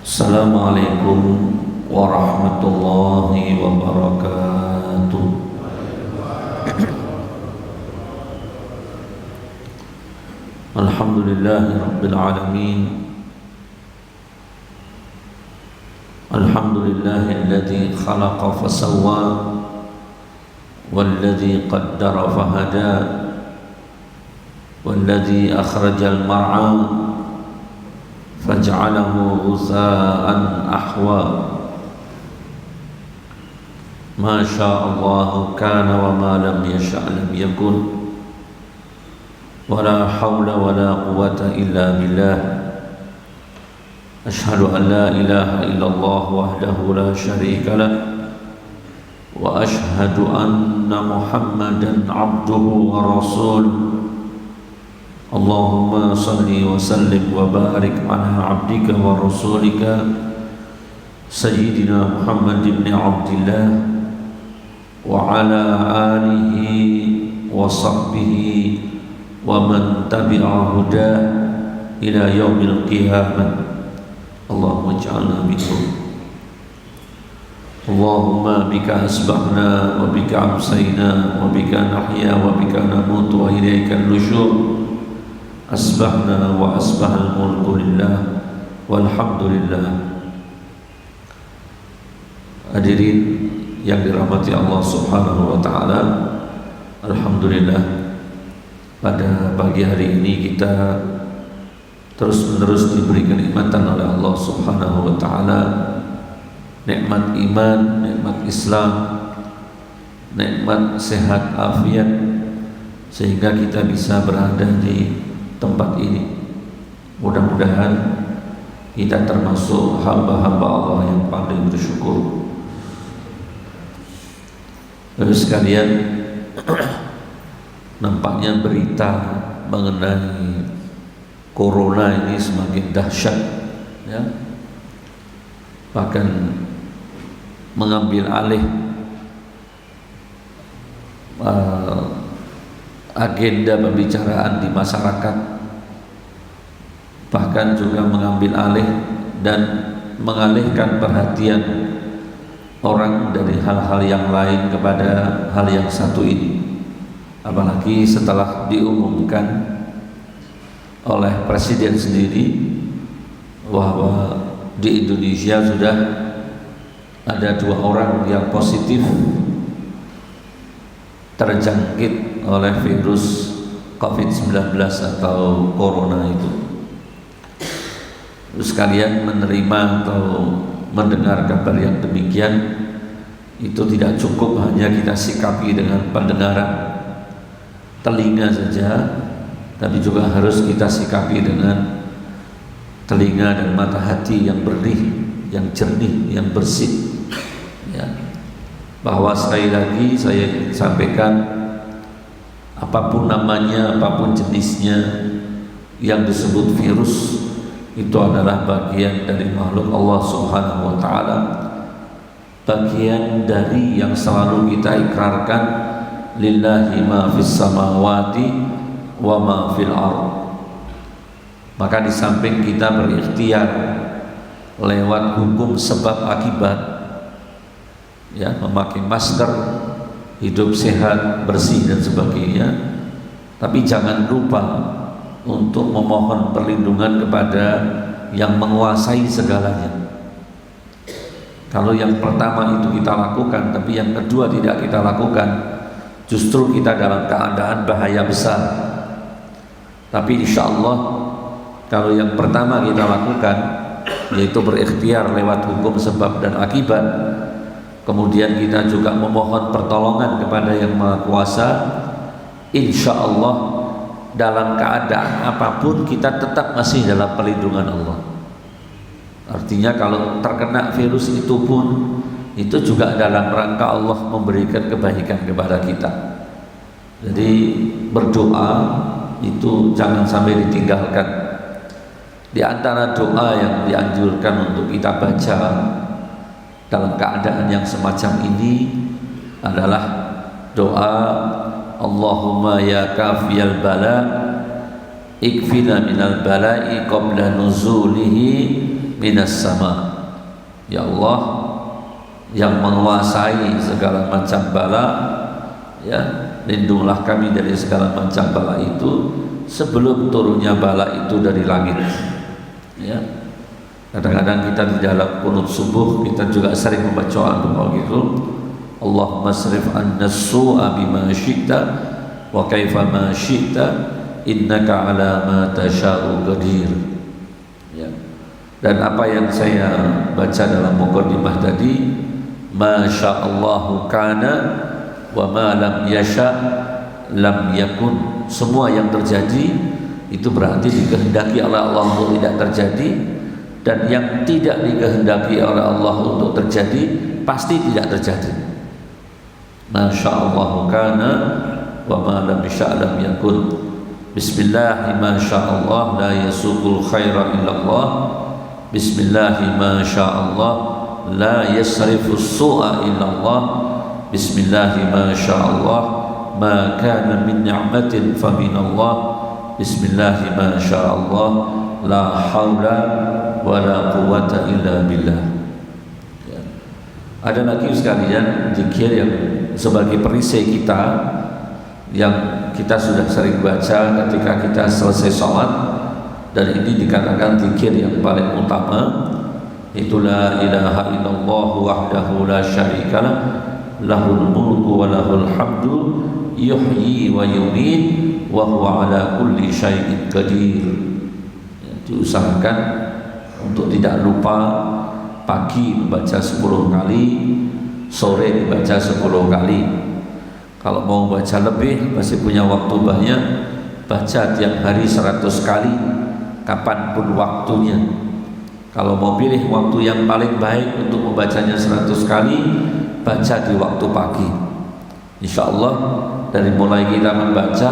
Assalamualaikum warahmatullahi wabarakatuh. Alhamdulillahi rabbil alamin. Alhamdulillahi alladzi khalaqa fasawwa walladzi qaddara fahada walladzi akhrajal mar'a faj'alahu ghutha'an ahwa. Ma sya'allahu kana wa ma lam yasha' lam yakun. Wala hawla wala quwwata illa billah. Ashhadu an la ilaha illallah wahdahu la syarika lah wa ashhadu anna Muhammadan abduhu wa rasuluh. Allahumma salli wa sallim wa barik ala abdika wa rasulika Sayyidina Muhammad ibn Abdillah wa ala alihi wa sahbihi wa man tabi'a hudah ila yaumil qiyamah. Allahumma ij'alna minhum. Allahumma bika asbahna wa bika amsayna wa bika nahya wa bika namutu wa ilaika nusyur. Asbahna wa asbahal mulku lillah walhamdulillah. Hadirin yang dirahmati Allah subhanahu wa ta'ala, alhamdulillah, pada pagi hari ini kita terus menerus diberi kenikmatan oleh Allah subhanahu wa ta'ala, nikmat iman, nikmat Islam, nikmat sehat afiat, sehingga kita bisa berada di tempat ini. Mudah-mudahan kita termasuk hamba-hamba Allah yang paling bersyukur. Lalu sekalian, nampaknya berita mengenai corona ini semakin dahsyat, ya, bahkan mengambil alih agenda pembicaraan di masyarakat, bahkan juga mengambil alih dan mengalihkan perhatian orang dari hal-hal yang lain kepada hal yang satu ini. Apalagi setelah diumumkan oleh Presiden sendiri bahwa di Indonesia sudah ada 2 orang yang positif terjangkit oleh virus COVID-19 atau corona itu. Terus kalian menerima atau mendengar kabar yang demikian, itu tidak cukup hanya kita sikapi dengan pendengaran telinga saja, tapi juga harus kita sikapi dengan telinga dan mata hati yang bersih, yang jernih, yang bersih, ya. Bahwa sekali lagi saya sampaikan, apapun namanya, apapun jenisnya, yang disebut virus itu adalah bagian dari makhluk Allah subhanahu wa ta'ala, bagian dari yang selalu kita ikrarkan, lillahi ma fis samawati wa ma fil ardh. Maka di samping kita berikhtiar lewat hukum sebab akibat, ya, memakai masker, hidup sehat, bersih dan sebagainya, tapi jangan lupa untuk memohon perlindungan kepada yang menguasai segalanya. Kalau yang pertama itu kita lakukan, tapi yang kedua tidak kita lakukan, justru kita dalam keadaan bahaya besar. Tapi insya Allah, kalau yang pertama kita lakukan, yaitu berikhtiar lewat hukum sebab dan akibat, kemudian kita juga memohon pertolongan kepada yang Maha Kuasa, insya Allah dalam keadaan apapun kita tetap masih dalam perlindungan Allah. Artinya kalau terkena virus itu pun, itu juga dalam rangka Allah memberikan kebaikan kepada kita. Jadi berdoa itu jangan sampai ditinggalkan. Di antara doa yang dianjurkan untuk kita baca dalam keadaan yang semacam ini adalah doa Allahumma ya kafiyal bala ikfina minal bala'i qabla nuzulihi minas sama. Ya Allah yang menguasai segala macam bala, ya, lindunglah kami dari segala macam bala itu sebelum turunnya bala itu dari langit. Ya, kadang-kadang kita di dalam qunut subuh kita juga sering membaca doa gitu. Allahumma srif anna su'a bima syi'ta wa kaifa ma syi'ta innaka ala ma tasha'u qadir. Ya. Dan apa yang saya baca dalam muqaddimah tadi, masyaallahu kana wa ma lam yasha lam yakun. Semua yang terjadi itu berarti dikehendaki oleh Allah untuk tidak terjadi, dan yang tidak dikehendaki oleh Allah untuk terjadi pasti tidak terjadi. Masyaallah kana wa ma lam yasha lam yakun. Bismillah ma syaallah la yasuqul khaira illallah. Bismillah ma syaallah la yasrifus su'a illallah. Bismillah ma syaallah ma kana min ni'matin fa minallah. Bismillah ma syaallah la haula wa la quwwata illa billah. Ya. Ada lagi sekalian zikir yang sebagai perisai kita yang kita sudah sering baca ketika kita selesai sholat, dan ini dikatakan zikir yang paling utama, itu la ilaha illallah wahdahu la syarikalah lahul mulku wa lahul hamdu yuhyi wa yumiit wa huwa ala kulli syai'in qadir. Ya, diusahakan untuk tidak lupa pagi membaca 10 kali, sore dibaca 10 kali. Kalau mau baca lebih, masih punya waktu banyak, baca tiap hari 100 kali, kapanpun waktunya. Kalau mau pilih waktu yang paling baik untuk membacanya 100 kali, baca di waktu pagi. Insya Allah dari mulai kita membaca,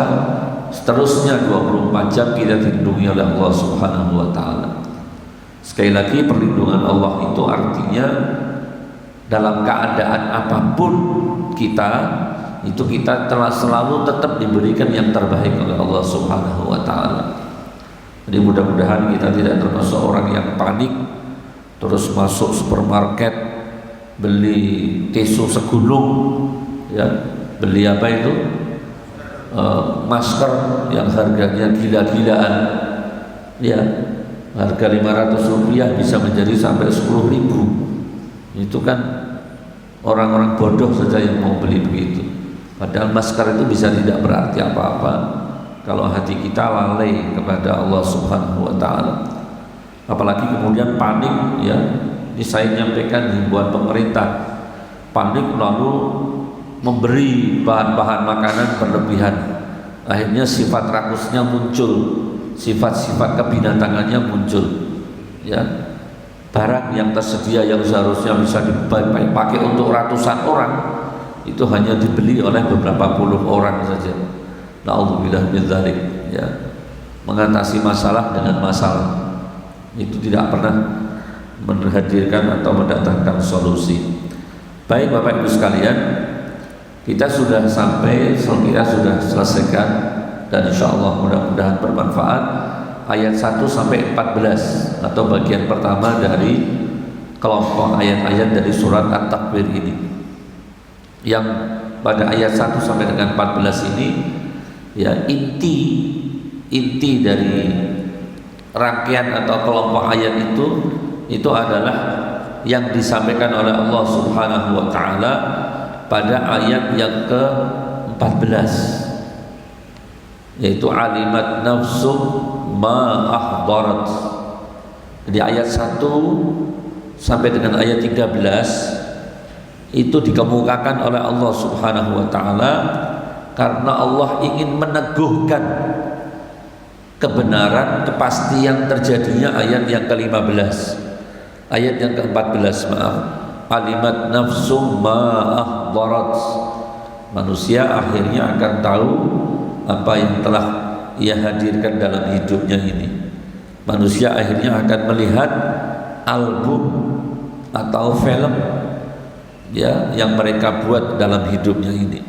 seterusnya 24 jam kita dilindungi oleh Allah Subhanahu wa Ta'ala. Sekali lagi, perlindungan Allah itu artinya dalam keadaan apapun kita telah selalu tetap diberikan yang terbaik oleh Allah Subhanahu wa Ta'ala. Jadi mudah-mudahan kita tidak termasuk orang yang panik terus masuk supermarket beli tisu segulung, ya, beli apa itu masker yang harganya gila-gilaan, ya, harga 500 rupiah bisa menjadi sampai 10.000. Itu kan orang-orang bodoh saja yang mau beli begitu. Padahal masker itu bisa tidak berarti apa-apa kalau hati kita lalai kepada Allah Subhanahu wa Ta'ala. Apalagi kemudian panik, ya. Ini saya menyampaikan himbauan pemerintah. Panik lalu memberi bahan-bahan makanan berlebihan. Akhirnya sifat rakusnya muncul, sifat-sifat kebinatangannya muncul. Ya. Barang yang tersedia yang seharusnya bisa dipakai untuk ratusan orang, itu hanya dibeli oleh beberapa puluh orang saja. Na'udzubillah min dzalik, ya. Mengatasi masalah dengan masalah itu tidak pernah menghadirkan atau mendatangkan solusi. Baik Bapak Ibu sekalian, kita sudah selesaikan, dan insya Allah mudah-mudahan bermanfaat ayat 1 sampai 14 atau bagian pertama dari kelompok ayat-ayat dari surat At-Takwir ini. Yang pada ayat 1 sampai dengan 14 ini, ya, inti dari rangkaian atau kelompok ayat itu adalah yang disampaikan oleh Allah Subhanahu wa Ta'ala pada ayat yang ke-14, yaitu alimat nafsu ma ahdarat. Di ayat 1 sampai dengan ayat 13 itu dikemukakan oleh Allah Subhanahu wa Ta'ala karena Allah ingin meneguhkan kebenaran, kepastian terjadinya ayat yang ke-15, ayat yang ke-14, maaf, alimat nafsu ma ahdarat. Manusia akhirnya akan tahu apa yang telah ia hadirkan dalam hidupnya ini. Manusia akhirnya akan melihat album atau film, ya, yang mereka buat dalam hidupnya ini.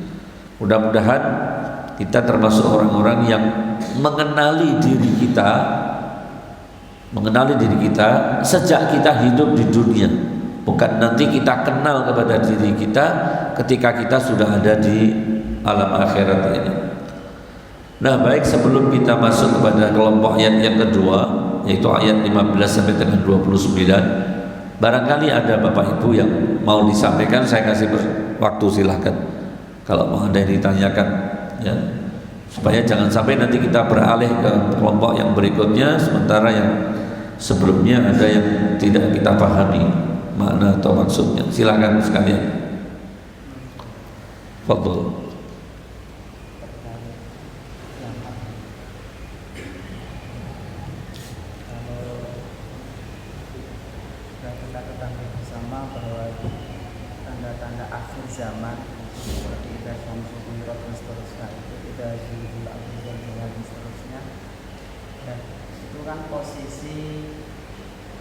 Mudah-mudahan kita termasuk orang-orang yang mengenali diri kita mengenali diri kita sejak kita hidup di dunia, bukan nanti kita kenal kepada diri kita ketika kita sudah ada di alam akhirat ini. Nah, baik, sebelum kita masuk kepada kelompok ayat yang kedua, yaitu ayat 15 sampai dengan 29, barangkali ada Bapak Ibu yang mau disampaikan, saya kasih waktu, silahkan kalau mau ada yang ditanyakan, ya, supaya jangan sampai nanti kita beralih ke kelompok yang berikutnya sementara yang sebelumnya ada yang tidak kita pahami makna atau maksudnya. Silakan sekalian. Fadhol.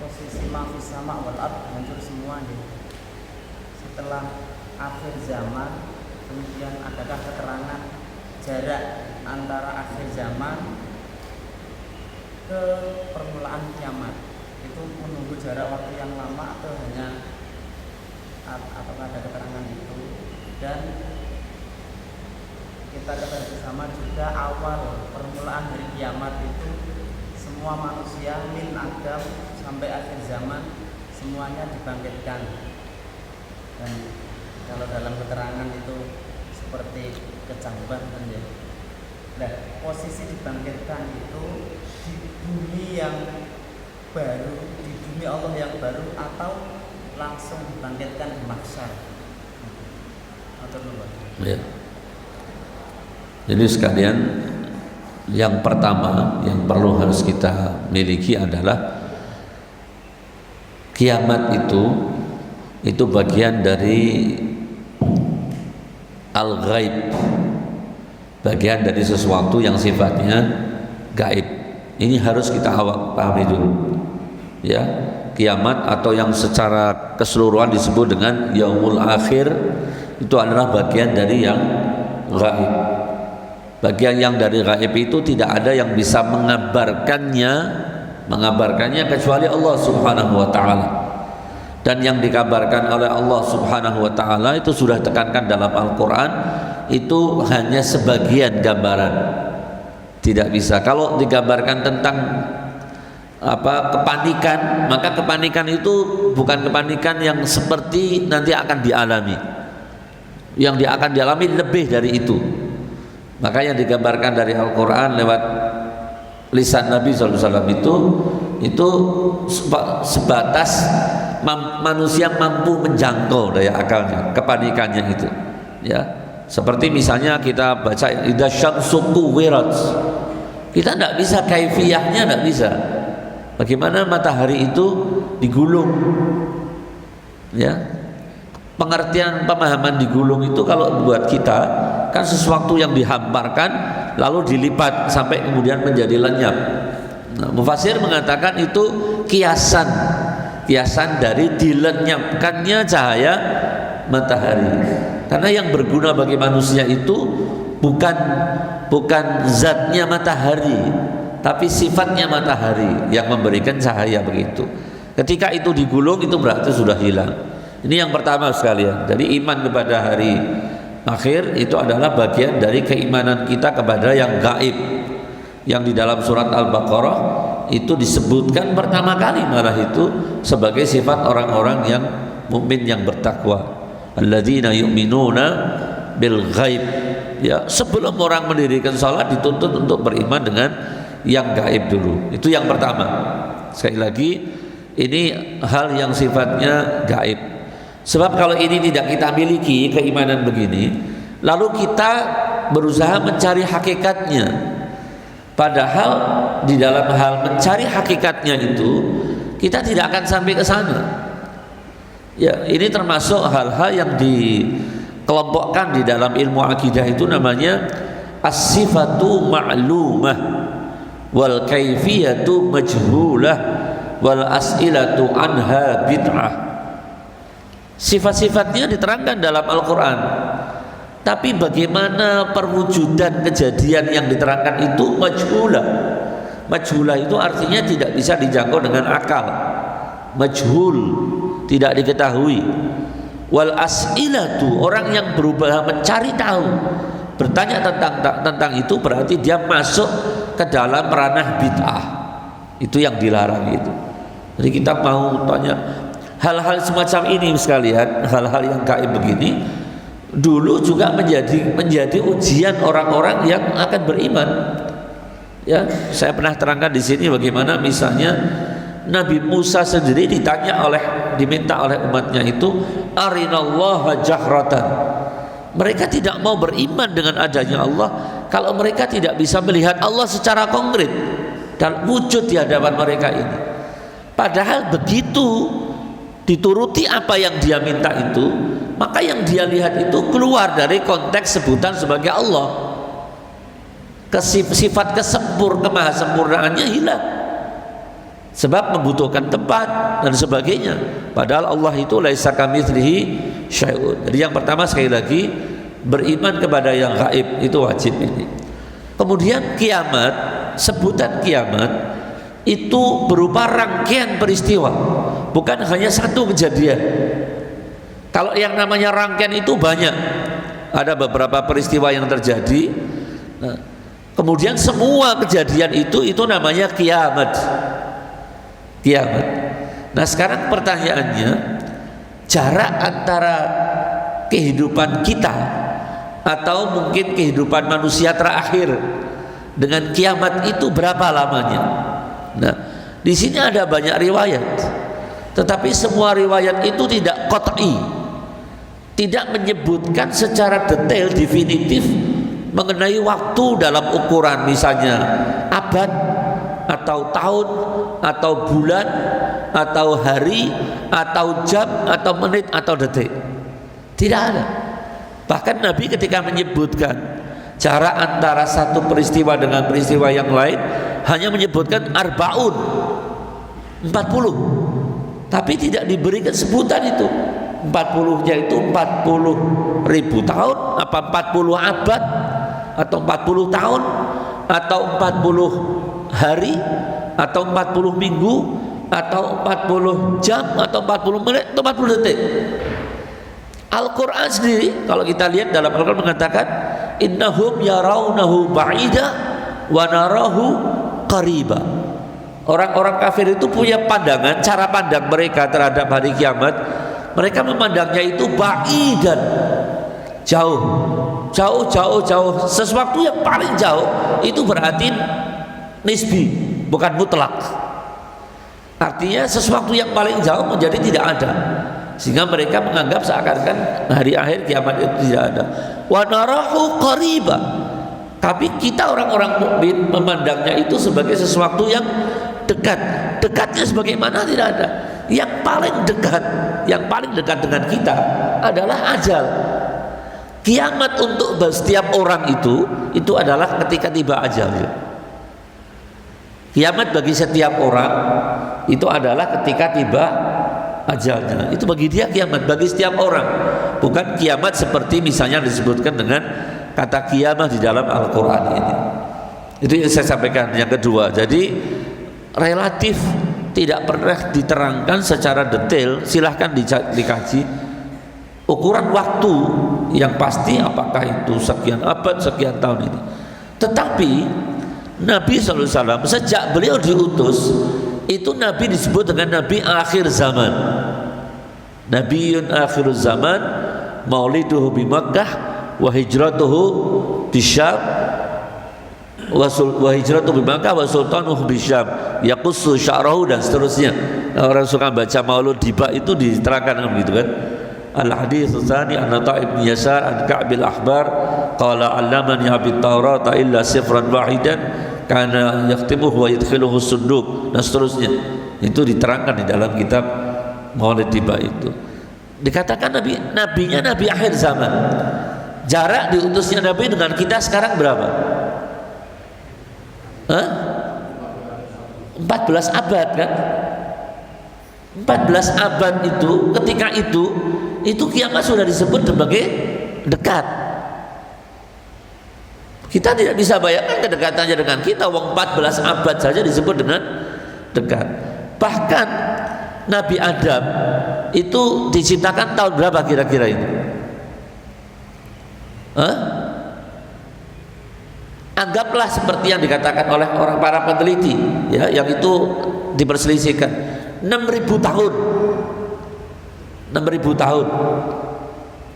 Posisi mafis sama wal ard hancur semua nih. Setelah akhir zaman, kemudian adakah keterangan jarak antara akhir zaman ke permulaan kiamat? Itu menunggu jarak waktu yang lama atau hanya apakah ada keterangan itu? Dan kita ketahui bersama juga awal permulaan dari kiamat itu semua manusia min Adam sampai akhir zaman semuanya dibangkitkan. Dan kalau dalam keterangan itu seperti kecambah kan ya. Nah, posisi dibangkitkan itu di bumi yang baru, di bumi Allah yang baru, atau langsung dibangkitkan di mahsyar. Ya. Jadi sekalian, yang pertama yang perlu harus kita miliki adalah kiamat itu bagian dari al-ghaib, bagian dari sesuatu yang sifatnya gaib. Ini harus kita pahami dulu, ya. Kiamat atau yang secara keseluruhan disebut dengan yaumul akhir itu adalah bagian dari yang gaib. Bagian yang dari gaib itu tidak ada yang bisa mengabarkannya kecuali Allah Subhanahu wa taala. Dan yang dikabarkan oleh Allah Subhanahu wa taala itu sudah tekankan dalam Al-Qur'an, itu hanya sebagian gambaran. Tidak bisa. Kalau digambarkan tentang kepanikan, maka kepanikan itu bukan kepanikan yang seperti nanti akan dialami. Yang akan dialami lebih dari itu. Maka yang digambarkan dari Al-Quran lewat lisan Nabi SAW itu sebatas manusia mampu menjangkau daya akalnya, kepanikannya itu, ya. Seperti misalnya kita baca idza syamsu kuwirat, kita tidak bisa kaifiyahnya, tidak bisa. Bagaimana matahari itu digulung, ya. Pengertian pemahaman digulung itu kalau buat kita kan sesuatu yang dihamparkan lalu dilipat sampai kemudian menjadi lenyap. Nah, mufasir mengatakan itu kiasan dari dilenyapkannya cahaya matahari. Karena yang berguna bagi manusia itu bukan zatnya matahari, tapi sifatnya matahari yang memberikan cahaya begitu. Ketika itu digulung itu berarti sudah hilang. Ini yang pertama sekalian. Jadi iman kepada hari akhir itu adalah bagian dari keimanan kita kepada yang gaib, yang di dalam surat Al-Baqarah itu disebutkan pertama kali malah itu sebagai sifat orang-orang yang mukmin yang bertakwa. Alladzina yu'minuna bil ghaib. Ya, sebelum orang mendirikan salat dituntut untuk beriman dengan yang gaib dulu. Itu yang pertama. Sekali lagi, ini hal yang sifatnya gaib. Sebab kalau ini tidak kita miliki keimanan begini, lalu kita berusaha mencari hakikatnya, padahal di dalam hal mencari hakikatnya itu kita tidak akan sampai ke sana. Ya, ini termasuk hal-hal yang dikelompokkan di dalam ilmu akidah itu namanya as-sifatu ma'lumah wal kaifiyatu majhulah wal as'ilatu anha bid'ah. Sifat-sifatnya diterangkan dalam Al-Quran, tapi bagaimana perwujudan kejadian yang diterangkan itu majhulah, Majhulah itu artinya tidak bisa dijangkau dengan akal. Majhul, tidak diketahui. Wal as'ilatu, orang yang berubah mencari tahu, bertanya tentang itu berarti dia masuk ke dalam ranah bid'ah. Itu yang dilarang itu. Jadi kita mau tanya hal-hal semacam ini sekalian, hal-hal yang gaib begini dulu juga menjadi ujian orang-orang yang akan beriman. Ya, saya pernah terangkan di sini bagaimana misalnya Nabi Musa sendiri diminta oleh umatnya itu arinallaha jahratan. Mereka tidak mau beriman dengan adanya Allah kalau mereka tidak bisa melihat Allah secara konkret dan wujud di hadapan mereka ini. Padahal begitu dituruti apa yang dia minta itu, maka yang dia lihat itu keluar dari konteks sebutan sebagai Allah. Sifat kemahasempurnaannya hilang sebab membutuhkan tempat dan sebagainya. Padahal Allah itu laisa kamitslihi syai'un. Jadi yang pertama sekali lagi beriman kepada yang gaib itu wajib ini. Kemudian kiamat, sebutan kiamat itu berupa rangkaian peristiwa, bukan hanya satu kejadian. Kalau yang namanya rangkaian itu banyak, ada beberapa peristiwa yang terjadi. Nah, kemudian semua kejadian itu namanya kiamat. Kiamat. Nah sekarang pertanyaannya, jarak antara kehidupan kita atau mungkin kehidupan manusia terakhir dengan kiamat itu berapa lamanya? Nah, di sini ada banyak riwayat, tetapi semua riwayat itu tidak qat'i, tidak menyebutkan secara detail definitif mengenai waktu dalam ukuran misalnya abad atau tahun atau bulan atau hari atau jam atau menit atau detik. Tidak ada. Bahkan Nabi ketika menyebutkan jarak antara satu peristiwa dengan peristiwa yang lain hanya menyebutkan arbaun, 40, tapi tidak diberikan sebutan itu. 40-nya itu 40.000 tahun apa 40 abad atau 40 tahun atau 40 hari atau 40 minggu atau 40 jam atau 40 menit atau 40 detik. Al-Quran sendiri kalau kita lihat dalam Al-Quran mengatakan innahum yarawnahu ba'ida wa narahu qariba. Orang-orang kafir itu punya pandangan, cara pandang mereka terhadap hari kiamat, mereka memandangnya itu ba'idan, jauh, sesuatu yang paling jauh. Itu berarti nisbi, bukan mutlak. Artinya sesuatu yang paling jauh menjadi tidak ada, sehingga mereka menganggap seakan-akan hari akhir kiamat itu tidak ada. Wa narahu qariba, tapi kita orang-orang mukmin memandangnya itu sebagai sesuatu yang dekat. Dekatnya sebagaimana tidak ada. Yang paling dekat dengan kita adalah ajal. Kiamat untuk setiap orang itu adalah ketika tiba ajalnya. Kiamat bagi setiap orang itu adalah ketika tiba ajalnya. Itu bagi dia kiamat, bagi setiap orang. Bukan kiamat seperti misalnya disebutkan dengan kata kiamat di dalam Al-Quran ini. Itu yang saya sampaikan. Yang kedua, jadi relatif tidak pernah diterangkan secara detail. Silahkan dikaji ukuran waktu yang pasti apakah itu sekian abad, sekian tahun ini. Tetapi Nabi SAW sejak beliau diutus itu Nabi disebut dengan Nabi akhir zaman. Nabiyyun akhir zaman, mauliduhu bi Makkah wa hijratuhu di Syam wa hijratuhu bi Makkah wa sultanuhu bi Syam yaqussu sya'rahu dan seterusnya. Nah, orang suka baca maulud di bab itu diterangkan begitu kan. Al-hadits tsani an Ibn Yasar an Ka'bil Ahbar qala 'allamani Abi Taurat illa sifran wahidan kana yaktimuhu wa yadkhiluhu sunduq dan seterusnya. Itu diterangkan di dalam kitab Maulid Tiba itu. Dikatakan nabinya Nabi akhir zaman. Jarak diutusnya Nabi dengan kita sekarang berapa? 14 abad kan? 14 abad itu, ketika itu kiamat sudah disebut sebagai dekat. Kita tidak bisa bayangkan kedekatannya dengan kita. Wong 14 abad saja disebut dengan dekat. Bahkan Nabi Adam itu diciptakan tahun berapa kira-kira ini? Anggaplah seperti yang dikatakan oleh orang para peneliti, ya, yang itu diperselisihkan 6.000 tahun. 6.000 tahun.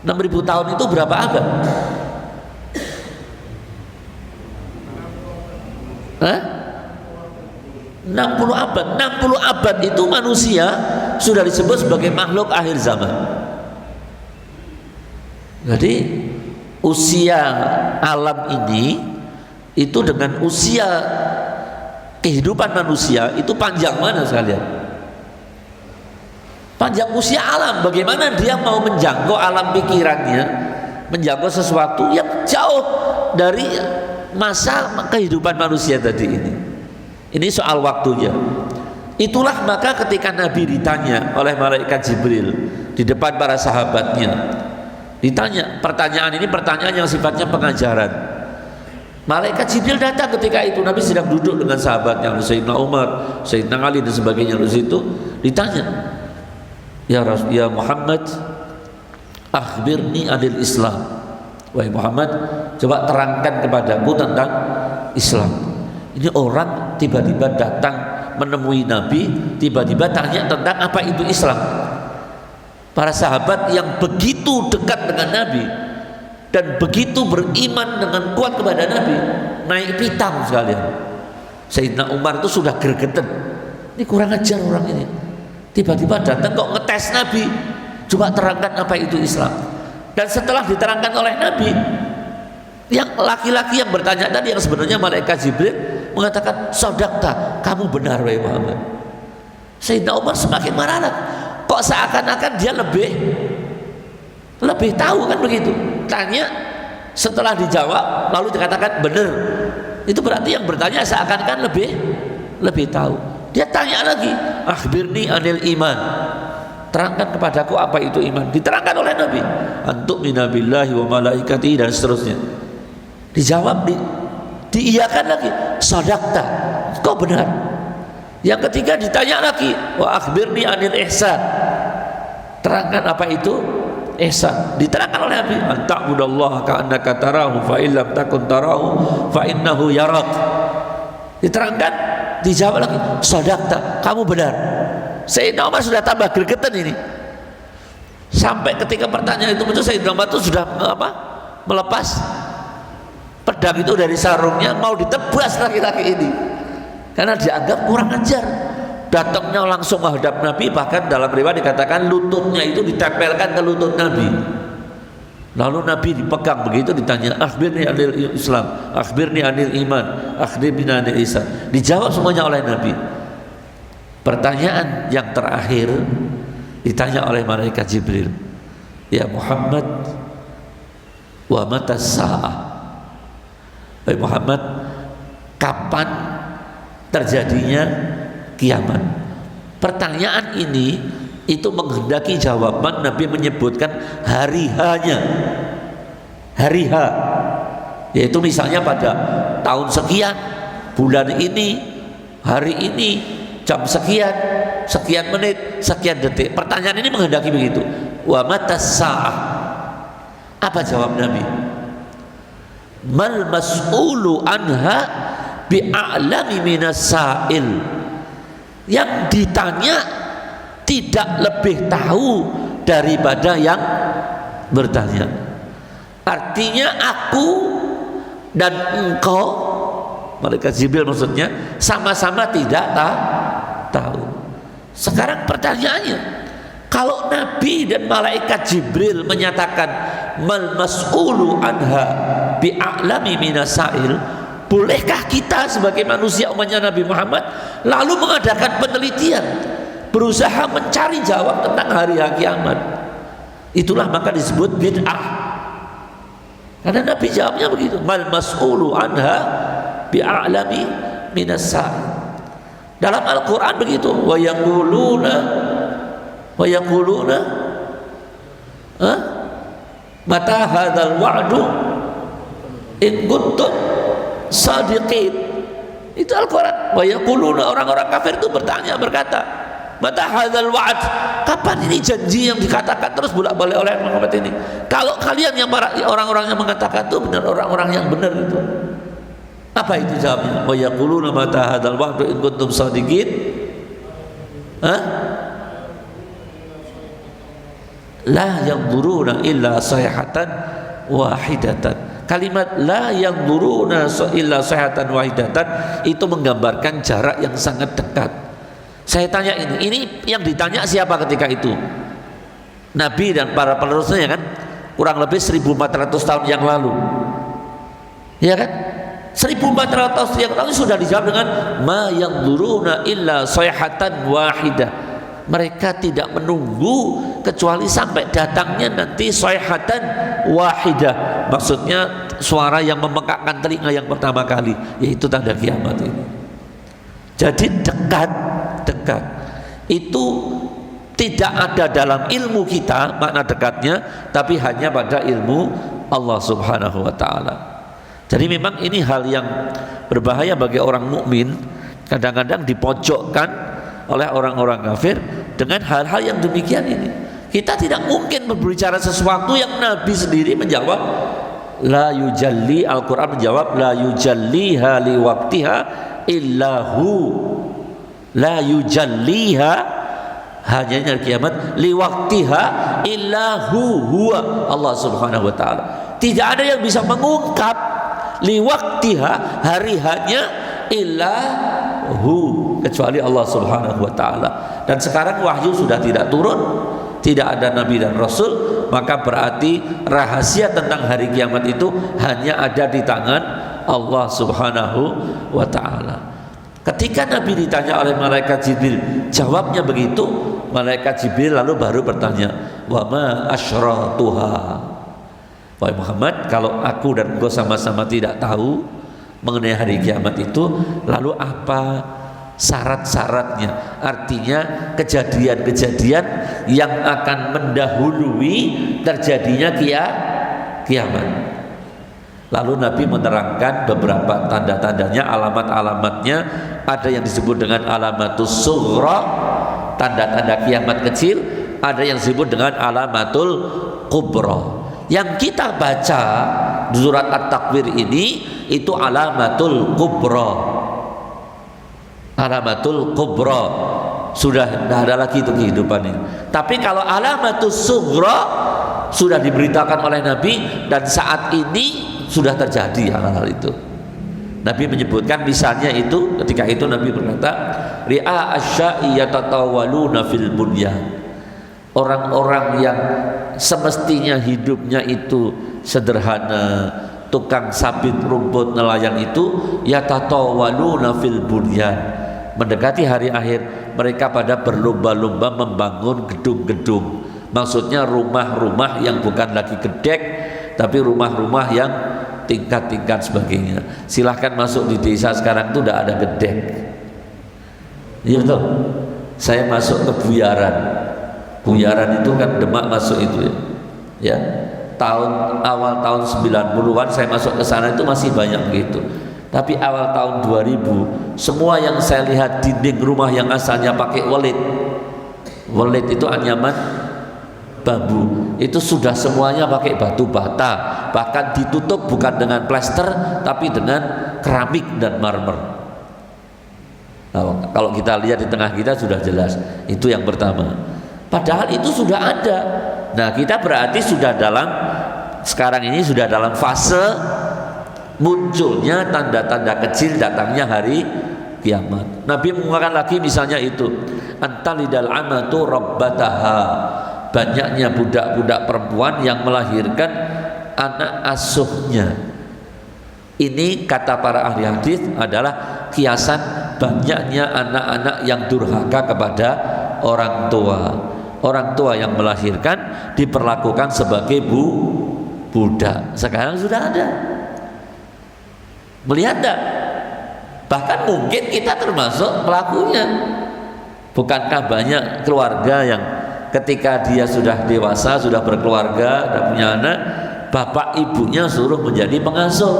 6.000 tahun itu berapa abad? 60 abad. 60 abad itu manusia sudah disebut sebagai makhluk akhir zaman. Jadi usia alam ini itu dengan usia kehidupan manusia itu panjang mana sekalian? Panjang usia alam. Bagaimana dia mau menjangkau alam pikirannya, menjangkau sesuatu yang jauh dari masa kehidupan manusia tadi ini. Ini soal waktunya. Itulah maka ketika Nabi ditanya oleh malaikat Jibril di depan para sahabatnya, ditanya pertanyaan ini, pertanyaan yang sifatnya pengajaran. Malaikat Jibril datang ketika itu, Nabi sedang duduk dengan sahabatnya Sayyidina Umar, Sayyidina Ali dan sebagainya. Di situ ditanya, ya Muhammad, akhbirni anil Islam. Wahai Muhammad, coba terangkan kepadaku tentang Islam. Ini orang tiba-tiba datang menemui Nabi, tiba-tiba tanya tentang apa itu Islam. Para sahabat yang begitu dekat dengan Nabi dan begitu beriman dengan kuat kepada Nabi, naik pitam sekalian. Sayyidina Umar itu sudah gregetan. Ini kurang ajar orang ini. Tiba-tiba datang kok ngetes Nabi. Coba terangkan apa itu Islam. Dan setelah diterangkan oleh Nabi, yang laki-laki yang bertanya tadi, yang sebenarnya malaikat Jibril, mengatakan, "Sodakta, kamu benar wahai Muhammad." Sayyidina Umar semakin marah. Kok seakan-akan dia lebih tahu, kan begitu. Tanya, setelah dijawab lalu dikatakan benar. Itu berarti yang bertanya seakan-akan lebih tahu. Dia tanya lagi, akhbirni anil iman. Terangkan kepadaku apa itu iman. Diterangkan oleh Nabi, antuk minabillahi wa malaikatihi dan seterusnya. Dijawab, diiyakan lagi, sadaqta, kau benar. Yang ketiga ditanya lagi, wa akhbirni anil ihsan. Terangkan apa itu ihsan. Diterangkan oleh Nabi, anta'budallaha ka'annaka tarahu fa illam takun tarahu fa innahu yarak. Diterangkan, dijawab lagi, sadaqta, kamu benar. Sayyidina Umar sudah tambah gregetan ini. Sampai ketika pertanyaan itu muncul, Sayyidina Umar itu sudah melepas pedang itu dari sarungnya, mau ditebas laki-laki ini karena dianggap kurang ajar. Datangnya langsung menghadap Nabi, bahkan dalam riwayat dikatakan lututnya itu ditempelkan ke lutut Nabi. Lalu Nabi dipegang begitu, ditanya, akhbirni anil Islam, akhbirni anil iman, akhbirni anil ihsan. Dijawab semuanya oleh Nabi. Pertanyaan yang terakhir ditanya oleh malaikat Jibril, ya Muhammad, wa mata sa'ah. Wahai Muhammad, kapan terjadinya kiamat? Pertanyaan ini itu menghendaki jawaban. Nabi menyebutkan hari H-nya, hari H, yaitu misalnya pada tahun sekian, bulan ini, hari ini, jam sekian, sekian menit, sekian detik. Pertanyaan ini menghendaki begitu. Wa mata sa'ah. Apa jawab Nabi? Mal mas'ulu anha bi'a'lami minas sa'il. Yang ditanya tidak lebih tahu daripada yang bertanya. Artinya aku dan engkau, malaikat Jibril maksudnya, sama-sama tidak tahu. Sekarang pertanyaannya, kalau Nabi dan malaikat Jibril menyatakan mal mas'ulu anha bi'a'lami minasail, bolehkah kita sebagai manusia umatnya Nabi Muhammad lalu mengadakan penelitian, berusaha mencari jawab tentang hari kiamat? Itulah maka disebut bid'ah, karena Nabi jawabnya begitu, mal mas'ulu anha bi'a'lami minasail. Dalam Al-Quran begitu, wa yaquluna mata hadzal wa'du in kuntum shadiqin. Itu Al-Quran. Wa yaquluna, orang-orang kafir itu bertanya, berkata, mata hadzal wa'd, kapan ini janji yang dikatakan terus bolak-balik oleh Muhammad ini? Kalau kalian yang orang-orang yang mengatakan itu benar, orang-orang yang benar itu. Apa itu jawabnya? Wa yaquluna mata hadzal wa'd in kuntum shadiqin. La yanzuruna illa sayhatan wahidatan. Kalimat la yanzuruna illa sayhatan wahidatan itu menggambarkan jarak yang sangat dekat. Saya tanya ini yang ditanya siapa ketika itu? Nabi dan para penerusnya kan, kurang lebih 1400 tahun yang lalu. Ya kan? 1400 tahun yang lalu sudah dijawab dengan ma yanzuruna illa sayhatan wahidah. Mereka tidak menunggu kecuali sampai datangnya nanti sayhatan wahidah, maksudnya suara yang memekakkan telinga yang pertama kali, yaitu tanda kiamat ini. Jadi dekat itu tidak ada dalam ilmu kita makna dekatnya, tapi hanya pada ilmu Allah Subhanahu wa taala. Jadi memang ini hal yang berbahaya bagi orang mukmin, kadang-kadang dipojokkan oleh orang-orang kafir dengan hal-hal yang demikian ini. Kita tidak mungkin berbicara sesuatu yang Nabi sendiri menjawab la yujalli, Al-Quran menjawab la yujalliha liwaqtiha illahu, la yujalliha, hanya hari kiamat, liwaqtiha illahu huwa Allah Subhanahu wa taala. Tidak ada yang bisa mengungkap liwaqtiha, hari hanya, illahu, kecuali Allah Subhanahu wa taala. Dan sekarang wahyu sudah tidak turun, tidak ada nabi dan rasul, maka berarti rahasia tentang hari kiamat itu hanya ada di tangan Allah Subhanahu wa taala. Ketika Nabi ditanya oleh malaikat Jibril, jawabnya begitu, malaikat Jibril lalu baru bertanya, wa ma asyratuha. Wahai Muhammad, kalau aku dan engkau sama-sama tidak tahu mengenai hari kiamat itu, lalu apa syarat-syaratnya? Artinya kejadian-kejadian yang akan mendahului terjadinya kiamat. Lalu Nabi menerangkan beberapa tanda-tandanya, alamat-alamatnya. Ada yang disebut dengan alamatus sughra, tanda-tanda kiamat kecil. Ada yang disebut dengan alamatul kubra. Yang kita baca di surat At-Takwir ini itu alamatul kubra. Alamatul kubra, sudah tidak ada lagi itu kehidupan ini. Tapi kalau alamatus sughra sudah diberitakan oleh Nabi dan saat ini sudah terjadi hal-hal itu. Nabi menyebutkan misalnya itu, ketika itu Nabi berkata, ri'a asya'i yatatawaluna fil bunyan. Orang-orang yang semestinya hidupnya itu sederhana, tukang sabit rumput, nelayan itu, yatatawaluna fil bunyan. Mendekati hari akhir, mereka pada berlomba-lomba membangun gedung-gedung. Maksudnya rumah-rumah yang bukan lagi gedek, tapi rumah-rumah yang tingkat-tingkat sebagainya. Silahkan masuk di desa sekarang itu tidak ada gedek. Iya betul. Saya masuk ke Buyaran itu kan Demak masuk itu ya. Awal tahun 90-an saya masuk ke sana itu masih banyak begitu. Tapi awal tahun 2000 semua yang saya lihat dinding rumah yang asalnya pakai welit itu anyaman bambu, itu sudah semuanya pakai batu bata, bahkan ditutup bukan dengan plester tapi dengan keramik dan marmer. Nah, kalau kita lihat di tengah kita sudah jelas, itu yang pertama. Padahal itu sudah ada. Nah, kita berarti sekarang ini sudah dalam fase munculnya tanda-tanda kecil datangnya hari kiamat. Nabi mengatakan lagi misalnya itu, antalidal amatu rabbataha, banyaknya budak-budak perempuan yang melahirkan anak asuhnya. Ini kata para ahli hadis adalah kiasan banyaknya anak-anak yang durhaka kepada orang tua. Orang tua yang melahirkan diperlakukan sebagai budak. Sekarang sudah ada. Melihat tak? Bahkan mungkin kita termasuk pelakunya. Bukankah banyak keluarga yang ketika dia sudah dewasa, sudah berkeluarga dan punya anak, bapak ibunya suruh menjadi pengasuh.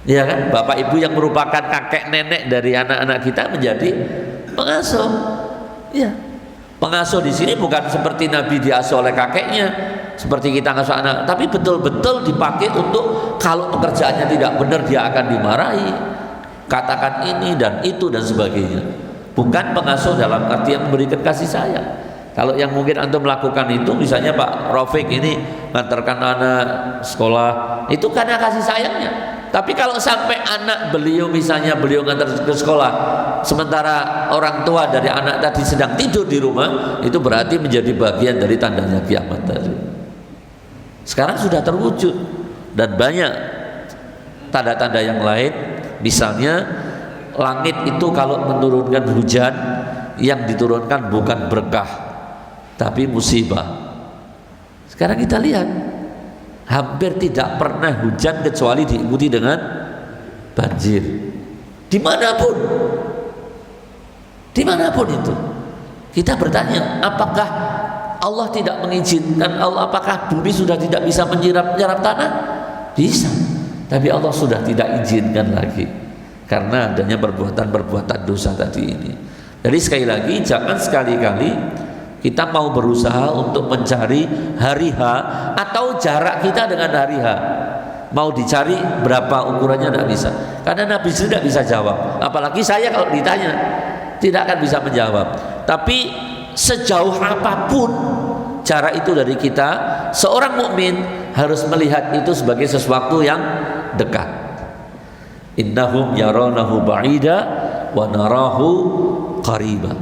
Ya kan, bapak ibu yang merupakan kakek nenek dari anak-anak kita menjadi pengasuh. Ya, pengasuh di sini bukan seperti Nabi diasuh oleh kakeknya, seperti kita ngasuh anak, tapi betul-betul dipakai untuk kalau pekerjaannya tidak benar dia akan dimarahi, katakan ini dan itu dan sebagainya. Bukan pengasuh dalam arti yang memberikan kasih sayang. Kalau yang mungkin antum melakukan itu, misalnya Pak Rafiq ini ngantarkan anak sekolah, itu karena kasih sayangnya. Tapi kalau sampai anak beliau, misalnya beliau ngantar ke sekolah, sementara orang tua dari anak tadi sedang tidur di rumah, itu berarti menjadi bagian dari tandanya kiamat tadi. Sekarang sudah terwujud, dan banyak tanda-tanda yang lain. Misalnya langit itu kalau menurunkan hujan, yang diturunkan bukan berkah tapi musibah. Sekarang kita lihat, hampir tidak pernah hujan kecuali diikuti dengan banjir. Dimanapun itu. Kita bertanya, apakah Allah tidak mengizinkan? Apakah bumi sudah tidak bisa menyerap tanah? Bisa, tapi Allah sudah tidak izinkan lagi karena adanya perbuatan dosa tadi ini. Jadi sekali lagi, jangan sekali-kali kita mau berusaha untuk mencari hari H atau jarak kita dengan hari H. Mau dicari berapa ukurannya tidak bisa, karena Nabi sendiri tidak bisa jawab. Apalagi saya kalau ditanya tidak akan bisa menjawab. Tapi sejauh apapun jarak itu dari kita, seorang mukmin harus melihat itu sebagai sesuatu yang dekat. Innahum yarawnahu ba'ida wa narahu qariba.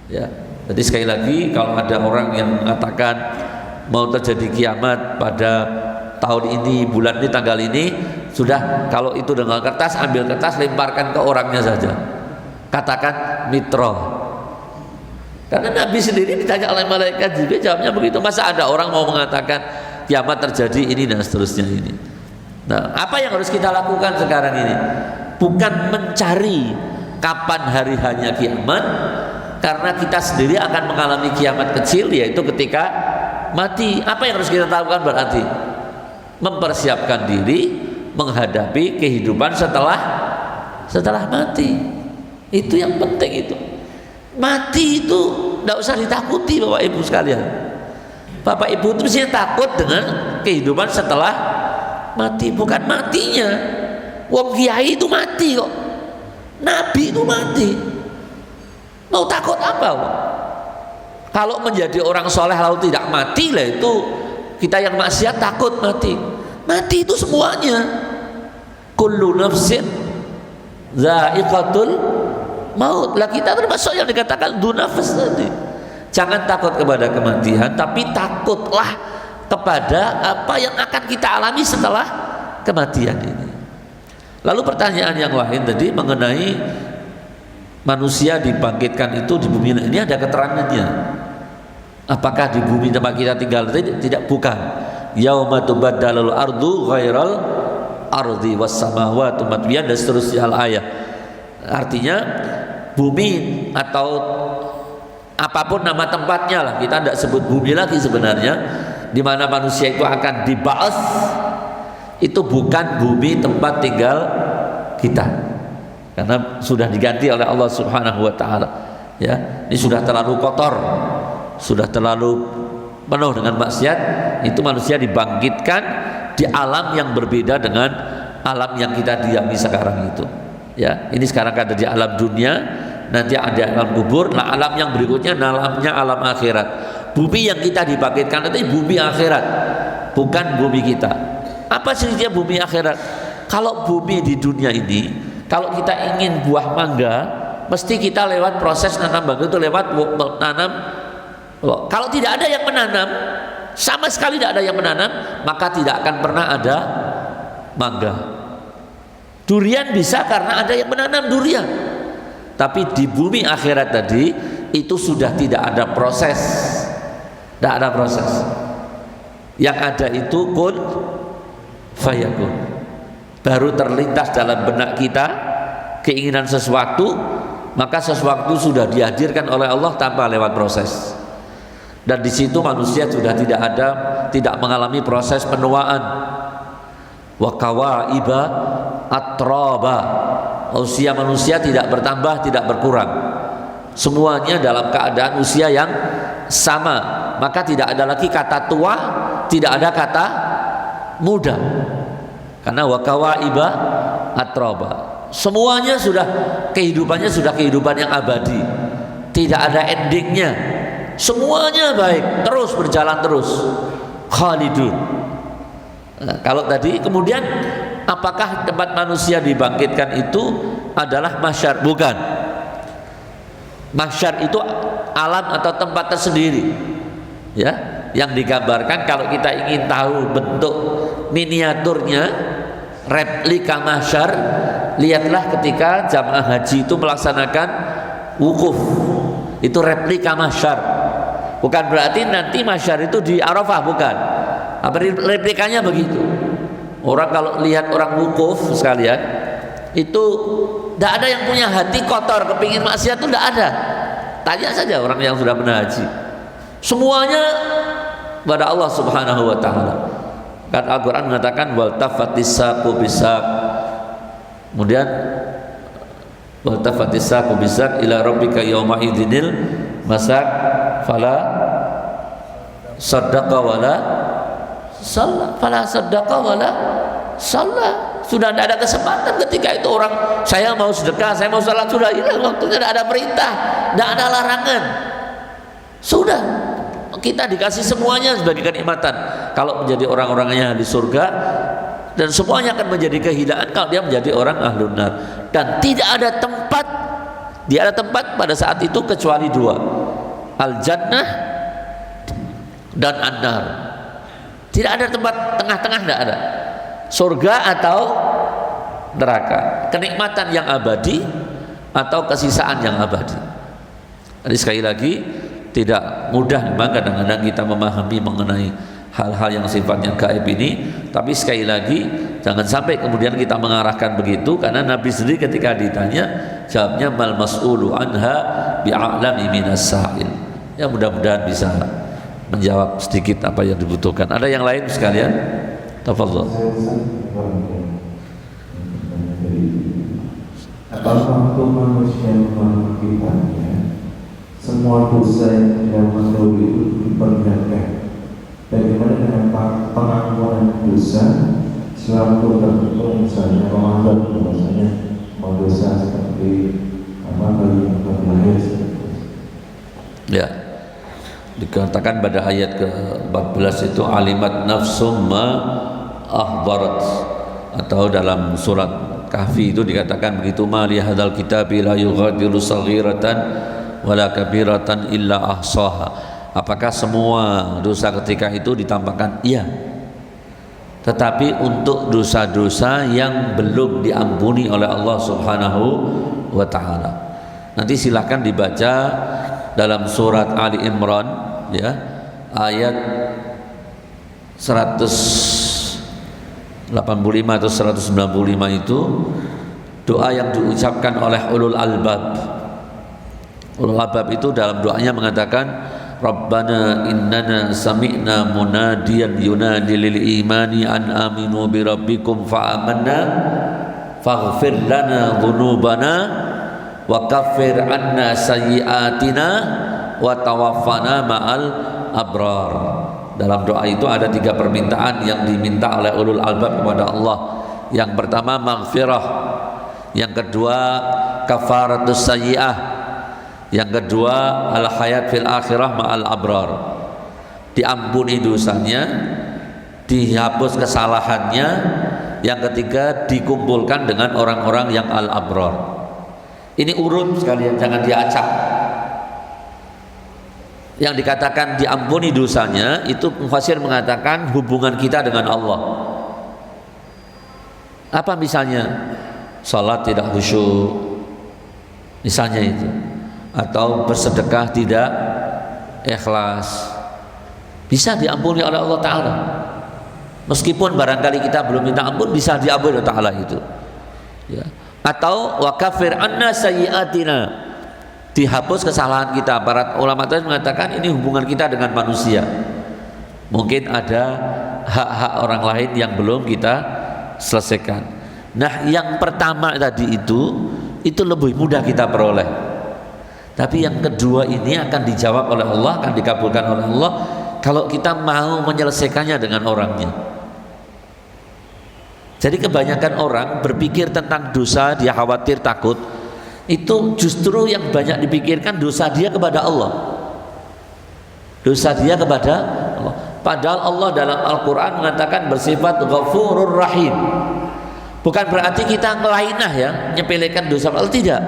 Ya. Jadi sekali lagi, kalau ada orang yang mengatakan mau terjadi kiamat pada tahun ini, bulan ini, tanggal ini, sudah, kalau itu dengan kertas, ambil kertas, lemparkan ke orangnya saja. Katakan mitro. Karena Nabi sendiri ditanya oleh malaikat Jibril, jawabnya begitu. Masa ada orang mau mengatakan kiamat terjadi ini dan seterusnya ini. Nah, apa yang harus kita lakukan sekarang ini? Bukan mencari kapan hari hanya kiamat, karena kita sendiri akan mengalami kiamat kecil, yaitu ketika mati. Apa yang harus kita lakukan berarti? Mempersiapkan diri menghadapi kehidupan setelah mati. Itu yang penting itu. Mati itu tidak usah ditakuti Bapak Ibu sekalian. Bapak Ibu itu mesti takut dengan kehidupan setelah mati, bukan matinya. Wong kiai itu mati kok. Nabi itu mati. Mau takut apa? Kalau menjadi orang soleh lalu tidak mati, lah itu kita yang maksiat takut mati. Mati itu semuanya. Kullu nafsin dha'iqatul maut. Lah kita termasuk yang dikatakan dunafas tadi. Jangan takut kepada kematian, tapi takutlah kepada apa yang akan kita alami setelah kematian ini. Lalu pertanyaan yang lain tadi mengenai manusia dibangkitkan itu di bumi ini, ada keterangannya. Apakah di bumi tempat kita tinggal tidak? Bukan. Yauma tubaddalul ardu ghairal ardi was samawati matwiyan dan seterusnya ayat. Artinya bumi atau apapun nama tempatnya lah, kita tidak sebut bumi lagi sebenarnya, di mana manusia itu akan dibahas, itu bukan bumi tempat tinggal kita, karena sudah diganti oleh Allah Subhanahu wa taala. Ya, ini sudah terlalu kotor, sudah terlalu penuh dengan maksiat. Itu manusia dibangkitkan di alam yang berbeda dengan alam yang kita diami sekarang itu. Ya, ini sekarang ada di alam dunia, nanti ada alam kubur. Nah, alam yang berikutnya alamnya alam akhirat. Bumi yang kita dibangkitkan itu bumi akhirat, bukan bumi kita. Apa sihnya bumi akhirat? Kalau bumi di dunia ini, kalau kita ingin buah mangga, mesti kita lewat proses nanam mangga itu lewat menanam. Kalau tidak ada yang menanam, sama sekali tidak ada yang menanam, maka tidak akan pernah ada mangga. Durian bisa karena ada yang menanam durian. Tapi di bumi akhirat tadi itu sudah tidak ada proses. Tidak ada proses. Yang ada itu kun fayakun. Baru terlintas dalam benak kita keinginan sesuatu, maka sesuatu sudah dihadirkan oleh Allah tanpa lewat proses. Dan di situ manusia sudah tidak mengalami proses penuaan. wa kawaiba atraba. Usia manusia tidak bertambah, tidak berkurang. Semuanya dalam keadaan usia yang sama. Maka tidak ada lagi kata tua, tidak ada kata muda. Karena wa kawaiba atraba. Semuanya sudah kehidupannya sudah kehidupan yang abadi. Tidak ada endingnya. Semuanya baik, terus berjalan terus. Khalidun. Nah, kalau tadi kemudian apakah tempat manusia dibangkitkan itu adalah mahsyar? Bukan. Mahsyar itu alam atau tempat tersendiri. Ya, yang digambarkan kalau kita ingin tahu bentuk miniaturnya, replika mahsyar, lihatlah ketika jamaah haji itu melaksanakan wukuf. Itu replika mahsyar. Bukan berarti nanti mahsyar itu di Arafah, bukan. Apa replikanya begitu. Orang kalau lihat orang wukuf sekalian, itu tidak ada yang punya hati kotor kepingin maksiat, itu tidak ada. Tanya saja orang yang sudah pernah haji. Semuanya pada Allah Subhanahu wa taala. Kan Al-Qur'an mengatakan wal tafatis saqu bisaq. Kemudian wal tafatis saqu bisaq ila rabbika yauma idzinil masaq fala saddaqa wala shalla, fala saddaqa wala shalla. Sudah tidak ada kesempatan ketika itu orang saya mau sedekah, saya mau salat, sudah hilang waktunya, tidak ada perintah, tidak ada larangan. Sudah kita dikasih semuanya sebagai kenikmatan. Kalau menjadi orang-orangnya di surga, dan semuanya akan menjadi kehinaan kalau dia menjadi orang ahlun nar. Dan tidak ada tempat pada saat itu kecuali dua, al jannah dan an-nar. Tidak ada tempat tengah-tengah, tidak ada. Surga atau neraka, kenikmatan yang abadi atau kesisaan yang abadi. Jadi sekali lagi tidak mudah memang kadang-kadang kita memahami mengenai hal-hal yang sifatnya gaib ini, tapi sekali lagi jangan sampai kemudian kita mengarahkan begitu, karena Nabi sendiri ketika ditanya jawabnya mal mas'ulu anha bi'a'lami minas sa'il. Ya mudah-mudahan bisa menjawab sedikit apa yang dibutuhkan. Ada yang lain sekalian? Tafadhol. Apakah untuk manusia melakukannya semua dosa yang tidak mendahului itu diperlihatkan? Bagaimana dengan pengampunan dosa selalu tergantung misalnya Ramadan, bahwasanya mau dosa seperti apa bagi lahir seperti itu. Ya, dikatakan pada ayat ke-14 itu alimat nafsum ma ahbarat, atau dalam surat Kahfi itu dikatakan begitu, ma li hadzal kitabi la yughadiru saghiratan wala kabiratan illa ahsaha. Apakah semua dosa ketika itu ditampakkan? Iya. Tetapi untuk dosa-dosa yang belum diampuni oleh Allah Subhanahu wa taala. Nanti silakan dibaca dalam surat Ali Imran ya, ayat 185 atau 195 itu doa yang diucapkan oleh ulul albab. Ulul albab itu dalam doanya mengatakan Rabbana innana sami'na munadiyan yunadi lil imani an aminu bi rabbikum fa amanna faghfir lana dhunubana wa kaffir anna sayyi'atina wa tawaffana ma'al abrar. Dalam doa itu ada 3 permintaan yang diminta oleh ulul albab kepada Allah. Yang pertama maghfirah, yang kedua kafaratus sayyi'ah, yang kedua al hayat fil akhirah ma'al abrar. Diampuni dosanya, dihapus kesalahannya, yang ketiga dikumpulkan dengan orang-orang yang al abrar. Ini urut sekalian, jangan diacak. Yang dikatakan diampuni dosanya itu mufassir mengatakan hubungan kita dengan Allah. Apa misalnya? Salat tidak khusyuk, misalnya itu, atau bersedekah tidak ikhlas, bisa diampuni oleh Allah Ta'ala. Meskipun barangkali kita belum minta ampun, bisa diampuni oleh Allah Ta'ala itu ya. Atau wa kafir anna sayyi'atina, dihapus kesalahan kita. Para ulama tadi mengatakan ini hubungan kita dengan manusia. Mungkin ada hak-hak orang lain yang belum kita selesaikan. Nah, yang pertama tadi itu lebih mudah kita peroleh. Tapi yang kedua ini akan dijawab oleh Allah, akan dikabulkan oleh Allah kalau kita mau menyelesaikannya dengan orangnya. Jadi kebanyakan orang berpikir tentang dosa, dia khawatir, takut. Itu justru yang banyak dipikirkan dosa dia kepada Allah. Dosa dia kepada Allah. Padahal Allah dalam Al-Quran mengatakan bersifat Ghafurur Rahim. Bukan berarti kita ngelainah ya, nyepelekan dosa Allah, tidak.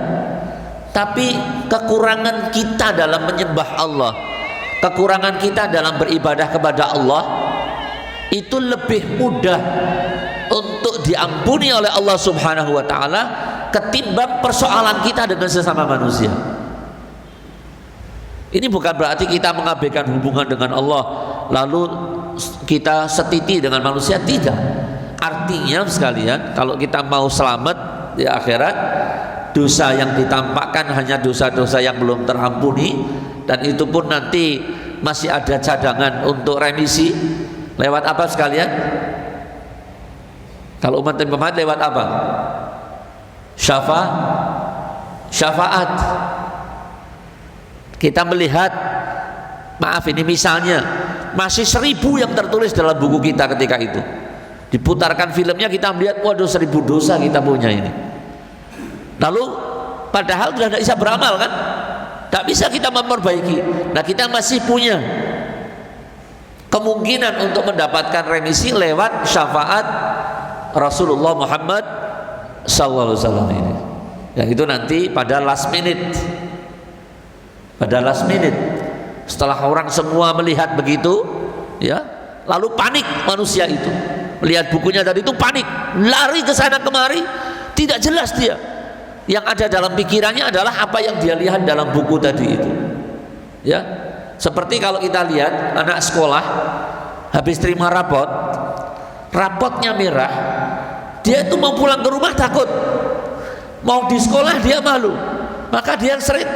Tapi kekurangan kita dalam menyembah Allah, kekurangan kita dalam beribadah kepada Allah itu lebih mudah untuk diampuni oleh Allah Subhanahu wa ta'ala ketimbang persoalan kita dengan sesama manusia. Ini bukan berarti kita mengabaikan hubungan dengan Allah lalu kita setiti dengan manusia, tidak. Artinya sekalian, kalau kita mau selamat di akhirat, dosa yang ditampakkan hanya dosa-dosa yang belum terampuni, dan itu pun nanti masih ada cadangan untuk remisi. Lewat apa sekalian? Kalau umat Nabi Muhammad lewat apa? Syafaat. Kita melihat, maaf ini misalnya masih 1000 yang tertulis dalam buku kita ketika itu. Diputarkan filmnya, kita melihat, waduh 1000 dosa kita punya ini. Lalu padahal sudah tidak bisa beramal kan, tak bisa kita memperbaiki. Nah, kita masih punya kemungkinan untuk mendapatkan remisi lewat syafaat Rasulullah Muhammad SAW ini. Yang itu nanti pada last minute. Pada last minute, setelah orang semua melihat begitu, ya, lalu panik manusia itu. Melihat bukunya tadi itu panik, lari ke sana kemari, tidak jelas dia. Yang ada dalam pikirannya adalah apa yang dia lihat dalam buku tadi itu. Ya, seperti kalau kita lihat anak sekolah habis terima rapotnya merah, dia itu mau pulang ke rumah takut, mau di sekolah dia malu, maka dia sering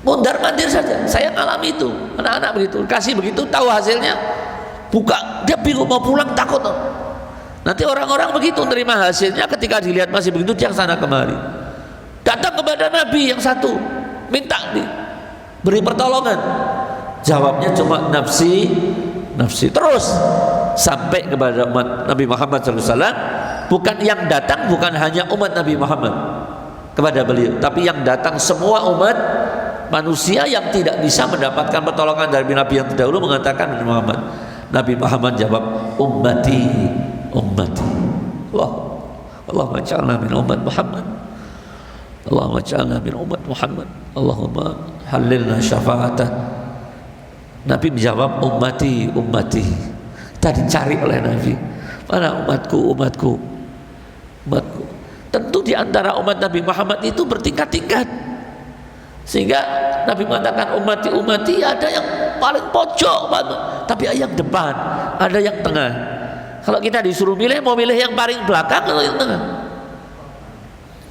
mundar-mandir saja. Saya ngalami itu, anak-anak begitu, kasih begitu, tahu hasilnya, buka, dia bingung mau pulang takut. Nanti orang-orang begitu terima hasilnya, ketika dilihat masih begitu dia sana kemari, datang kepada Nabi yang satu, minta beri pertolongan. Jawabnya cuma nafsi, terus sampai kepada umat Nabi Muhammad SAW. Bukan yang datang bukan hanya umat Nabi Muhammad kepada beliau, tapi yang datang semua umat manusia yang tidak bisa mendapatkan pertolongan dari Nabi yang terdahulu mengatakan Nabi Muhammad jawab ummati. Allahumma ja'alna min umat Muhammad. Allahumma ja'alna min umat Muhammad. Allahumma halilna syafa'atah. Nabi menjawab ummati. Tadi cari oleh Nabi, mana umatku. Tentu di antara umat Nabi Muhammad itu bertingkat-tingkat, sehingga Nabi mengatakan ummati, ada yang paling pojok, tapi ada yang depan, ada yang tengah. Kalau kita disuruh milih, mau milih yang paling belakang atau yang tengah?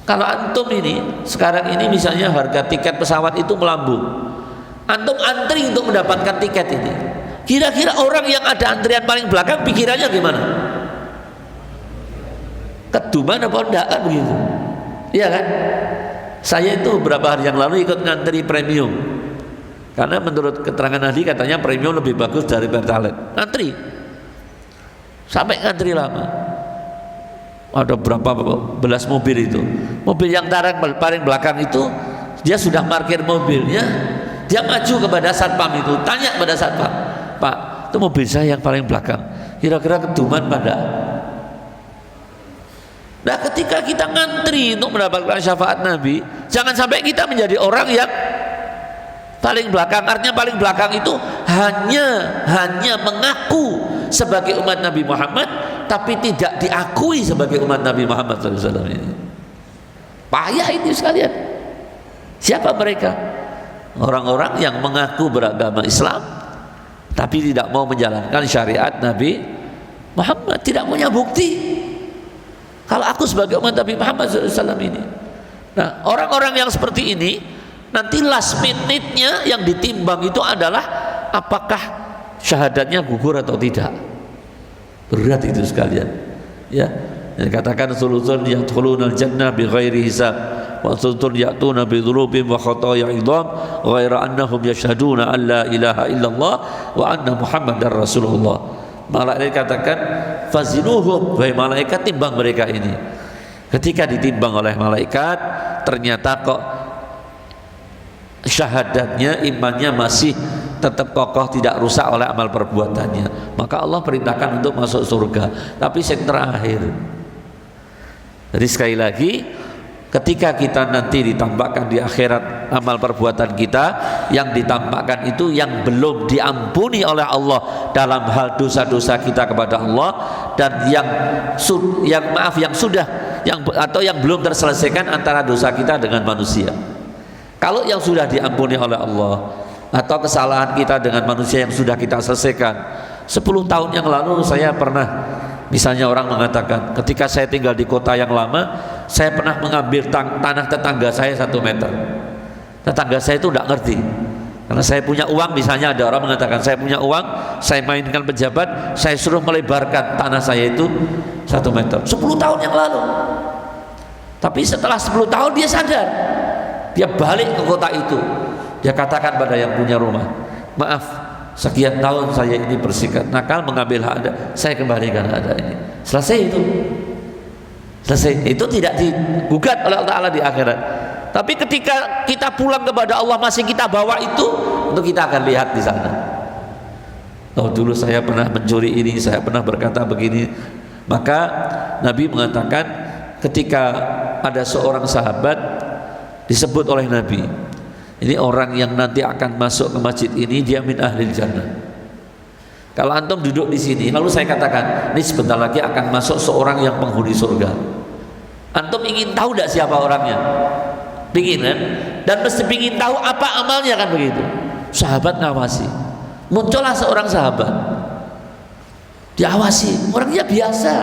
Kalau antum ini sekarang ini misalnya harga tiket pesawat itu melambung, antum antri untuk mendapatkan tiket ini, kira-kira orang yang ada antrian paling belakang pikirannya gimana? Keduman apa enggak, kan begitu? Iya kan? Saya itu beberapa hari yang lalu ikut ngantri premium, karena menurut keterangan ahli katanya premium lebih bagus dari pertalite. Ngantri sampai ngantri lama, ada berapa belas mobil itu. Mobil yang paling belakang itu dia sudah parkir mobilnya, dia maju kepada satpam itu, tanya kepada satpam, Pak, itu mobil saya yang paling belakang, kira-kira keduman pada. Nah, ketika kita ngantri untuk mendapatkan syafaat Nabi, jangan sampai kita menjadi orang yang paling belakang. Artinya paling belakang itu hanya mengaku sebagai umat Nabi Muhammad, tapi tidak diakui sebagai umat Nabi Muhammad SAW ini. Payah ini sekalian. Siapa mereka? Orang-orang yang mengaku beragama Islam, tapi tidak mau menjalankan syariat Nabi Muhammad, tidak punya bukti. Kalau aku sebagai umat Nabi Muhammad SAW ini. Nah, orang-orang yang seperti ini nanti last minute-nya yang ditimbang itu adalah apakah syahadatnya gugur atau tidak. Berat itu sekalian. Ya, yang dikatakan sulusun yadkhulunal jannah bighairi hisab wa sulusun ya'tuna bi dzunubin wa khataaya 'idham ghaira annahum yashhaduna an la ilaha illallah wa anna muhammadar rasulullah. Malaikat katakan fazinuhum, wahai malaikat timbang mereka ini. Ketika ditimbang oleh malaikat, ternyata kok syahadatnya, imannya masih tetap kokoh, tidak rusak oleh amal perbuatannya, maka Allah perintahkan untuk masuk surga. Tapi yang terakhir, jadi sekali lagi, ketika kita nanti ditampakkan di akhirat amal perbuatan kita, yang ditampakkan itu yang belum diampuni oleh Allah dalam hal dosa-dosa kita kepada Allah, dan yang sudah atau yang belum terselesaikan antara dosa kita dengan manusia. Kalau yang sudah diampuni oleh Allah atau kesalahan kita dengan manusia yang sudah kita selesaikan. 10 tahun yang lalu saya pernah, misalnya orang mengatakan, ketika saya tinggal di kota yang lama, saya pernah mengambil tanah tetangga saya 1 meter. Tetangga saya itu tidak ngerti, karena saya punya uang. Misalnya ada orang mengatakan saya punya uang, saya mainkan pejabat, saya suruh melebarkan tanah saya itu 1 meter 10 tahun yang lalu. Tapi setelah 10 tahun dia sadar, dia balik ke kota itu, dia katakan pada yang punya rumah, maaf, sekian tahun saya ini bersikap nakal, mengambil hak Anda, saya kembalikan hak Anda ini. Selesai itu. Selesai. Itu tidak digugat oleh Allah Ta'ala di akhirat. Tapi ketika kita pulang kepada Allah, masih kita bawa itu, untuk kita akan lihat di sana. Oh, dulu saya pernah mencuri ini, saya pernah berkata begini. Maka Nabi mengatakan, ketika ada seorang sahabat disebut oleh Nabi, ini orang yang nanti akan masuk ke masjid ini, dia min ahlil jannah. Kalau antum duduk di sini, lalu saya katakan, ini sebentar lagi akan masuk seorang yang penghuni surga. Antum ingin tahu tidak siapa orangnya? Pingin kan? Dan mesti pingin tahu apa amalnya, kan begitu. Sahabat ngawasi, muncullah seorang sahabat, diawasi, orangnya biasa,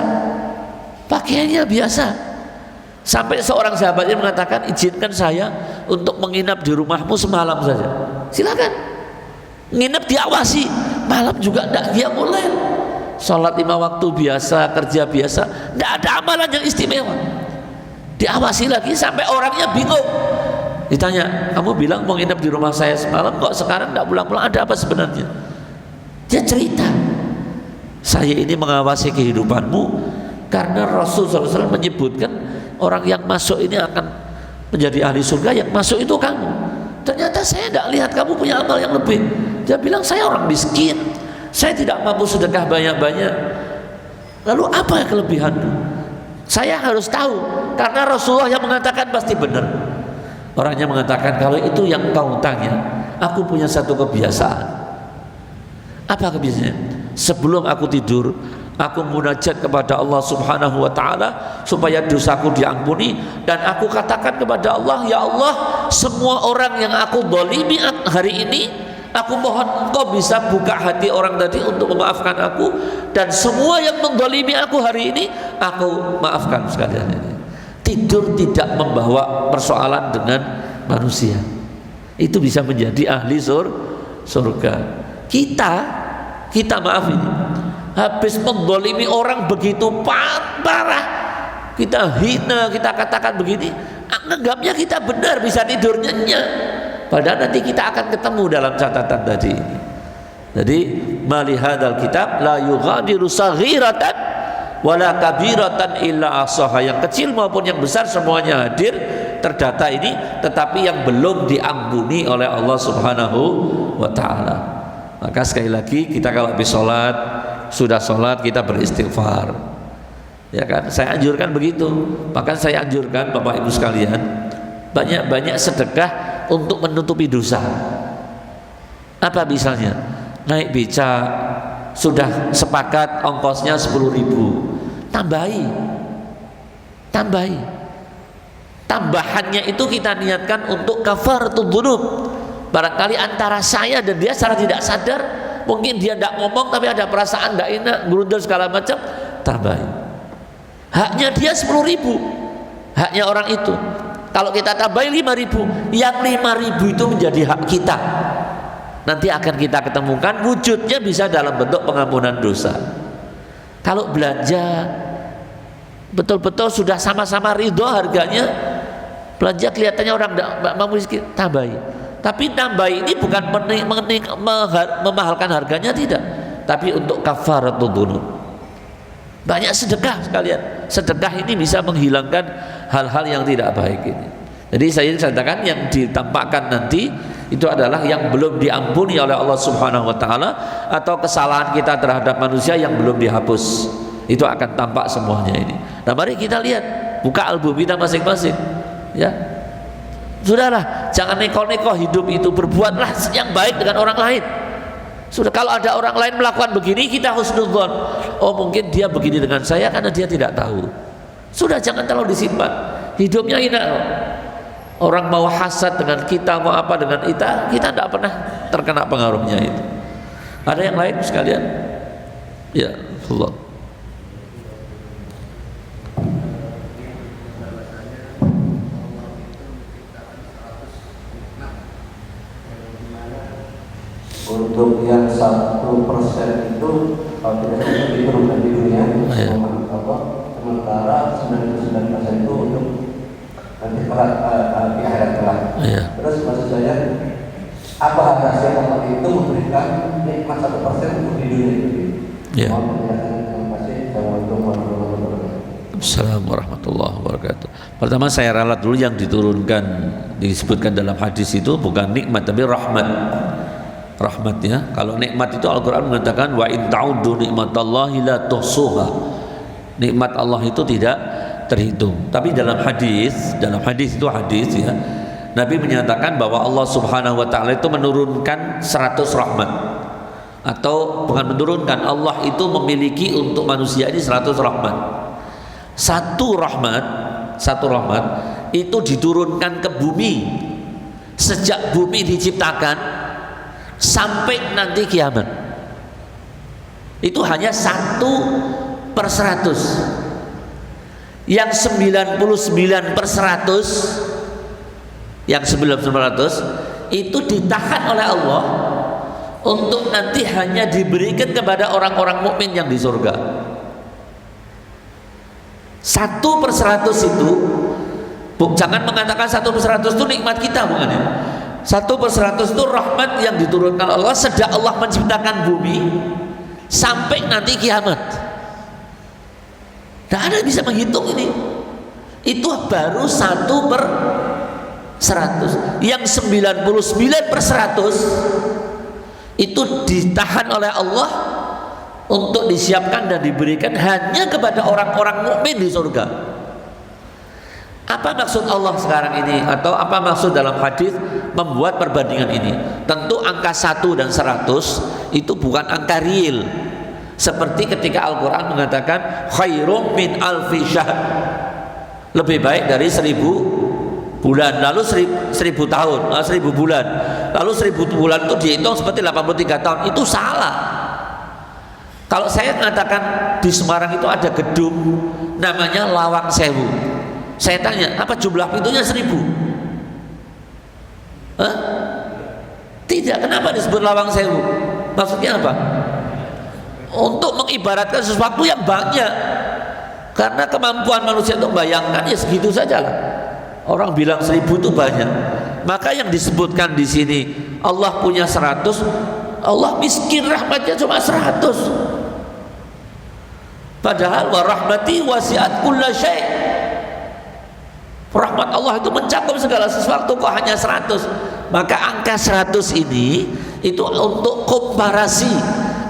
pakaiannya biasa. Sampai seorang sahabatnya mengatakan, izinkan saya untuk menginap di rumahmu semalam saja. Silakan. Nginep, diawasi, malam juga tidak, dia mulai sholat 5 waktu biasa, kerja biasa, tidak ada amalan yang istimewa. Diawasi lagi sampai orangnya bingung. Ditanya, kamu bilang mau nginep di rumah saya semalam, kok sekarang tidak pulang-pulang, ada apa sebenarnya? Dia cerita, saya ini mengawasi kehidupanmu karena Rasul SAW menyebutkan orang yang masuk ini akan menjadi ahli surga, yang masuk itu kamu. Ternyata saya tidak lihat kamu punya amal yang lebih. Dia bilang, saya orang miskin, saya tidak mampu sedekah banyak-banyak. Lalu apa kelebihanmu? Saya harus tahu, karena Rasulullah yang mengatakan pasti benar. Orangnya mengatakan, kalau itu yang kau tanya, aku punya satu kebiasaan. Apa kebiasaannya? Sebelum aku tidur, aku munajat kepada Allah Subhanahu wa ta'ala supaya dosaku diampuni, dan aku katakan kepada Allah, ya Allah, semua orang yang aku zalimi hari ini, aku mohon engkau bisa buka hati orang tadi untuk memaafkan aku, dan semua yang menzalimi aku hari ini, aku maafkan sekalian ini. Tidur tidak membawa persoalan dengan manusia, itu bisa menjadi ahli surga. Kita maaf ini, habis menzalimi orang begitu parah, kita hina, kita katakan begini, anggapnya kita benar, bisa tidur nyenyak, padahal nanti kita akan ketemu dalam catatan tadi. Jadi mali hadzal kitab la yughadiru saghiratan wala kabiratan illa ahsaha, yang kecil maupun yang besar semuanya hadir, terdata ini, tetapi yang belum diampuni oleh Allah Subhanahu wa ta'ala. Maka sekali lagi, kita kalau habis sholat, sudah sholat, kita beristighfar, ya kan? Saya anjurkan begitu. Bahkan saya anjurkan Bapak Ibu sekalian, banyak-banyak sedekah untuk menutupi dosa. Apa misalnya? Naik beca, sudah sepakat ongkosnya 10.000, tambahi. Tambahannya itu kita niatkan untuk kafaratul dzunub. Barangkali antara saya dan dia secara tidak sadar, mungkin dia tidak ngomong tapi ada perasaan tidak enak, gerundel segala macam, tambahi. Haknya dia 10.000, haknya orang itu. Kalau kita tambahi 5.000, yang 5.000 itu menjadi hak kita. Nanti akan kita ketemukan wujudnya bisa dalam bentuk pengampunan dosa. Kalau belanja betul-betul sudah sama-sama ridho harganya, belanja kelihatannya orang tidak mampu miskin, tambahi. Tapi tambahi ini bukan memahalkan harganya, tidak, tapi untuk kafaratul dzunub. Banyak sedekah sekalian. Sedekah ini bisa menghilangkan hal-hal yang tidak baik ini. Jadi saya katakan yang ditampakkan nanti itu adalah yang belum diampuni oleh Allah Subhanahu wa taala, atau kesalahan kita terhadap manusia yang belum dihapus. Itu akan tampak semuanya ini. Nah, mari kita lihat, buka album kita masing-masing. Ya. Sudahlah, jangan neko-neko hidup itu, berbuatlah yang baik dengan orang lain. Sudah, kalau ada orang lain melakukan begini, kita husnudzon. Oh, mungkin dia begini dengan saya karena dia tidak tahu. Sudah, jangan terlalu disimpan. Hidupnya enak. Orang mau hasad dengan kita, mau apa dengan kita tidak pernah terkena pengaruhnya itu. Ada yang lain sekalian? Ya, Allah. Untuk yang 1% itu kalau tidak salah diturunkan di dunia, sementara 99% itu untuk nanti di akhirat kelak. Terus maksud saya, apa rahasia Allah itu memberikan nikmat 1% untuk di dunia itu? Mohon penjelasan. Terima kasih. Assalamualaikum warahmatullahi wabarakatuh. Assalamualaikum warahmatullahi wabarakatuh. Pertama saya ralat dulu yang diturunkan, disebutkan dalam hadis itu bukan nikmat tapi rahmat. Rahmatnya, kalau nikmat itu Al-Quran mengatakan wa in ta'uddu nikmatallahi la tuhsuha. Nikmat Allah itu tidak terhitung. Tapi dalam hadis itu hadis ya, Nabi menyatakan bahwa Allah Subhanahu wa taala itu menurunkan 100 rahmat. Atau bukan menurunkan, Allah itu memiliki untuk manusia ini 100 rahmat. Satu rahmat itu diturunkan ke bumi sejak bumi diciptakan sampai nanti kiamat. Itu hanya 1/100. Yang 99/100, yang 99% itu ditahan oleh Allah untuk nanti hanya diberikan kepada orang-orang mukmin yang di surga. 1/100 itu, jangan mengatakan 1/100 itu nikmat kita, bukan ya. 1/100 itu rahmat yang diturunkan Allah sejak Allah menciptakan bumi sampai nanti kiamat. Tidak ada yang bisa menghitung ini. Itu baru 1/100. Yang 99/100 itu ditahan oleh Allah untuk disiapkan dan diberikan hanya kepada orang-orang mukmin di surga. Apa maksud Allah sekarang ini, atau apa maksud dalam hadis membuat perbandingan ini? Tentu angka 1 dan 100 itu bukan angka real. Seperti ketika Al-Quran mengatakan khairum min alfi syahr, lebih baik dari 1000 bulan, lalu 1000 tahun, 1000 bulan, lalu 1000 bulan itu dihitung seperti 83 tahun. Itu salah. Kalau saya mengatakan di Semarang itu ada gedung namanya Lawang Sewu, saya tanya, apa jumlah pintunya 1000? Hah? Tidak, kenapa disebut Lawang Sewu? Maksudnya apa? Untuk mengibaratkan sesuatu yang banyak. Karena kemampuan manusia untuk membayangkan ya segitu saja lah. Orang bilang 1000 itu banyak. Maka yang disebutkan di sini Allah punya 100, Allah miskin, rahmatnya cuma 100. Padahal wa rahmati wasi'at kulla syai'. Rahmat Allah itu mencakup segala sesuatu, kok hanya 100. Maka angka 100 ini itu untuk komparasi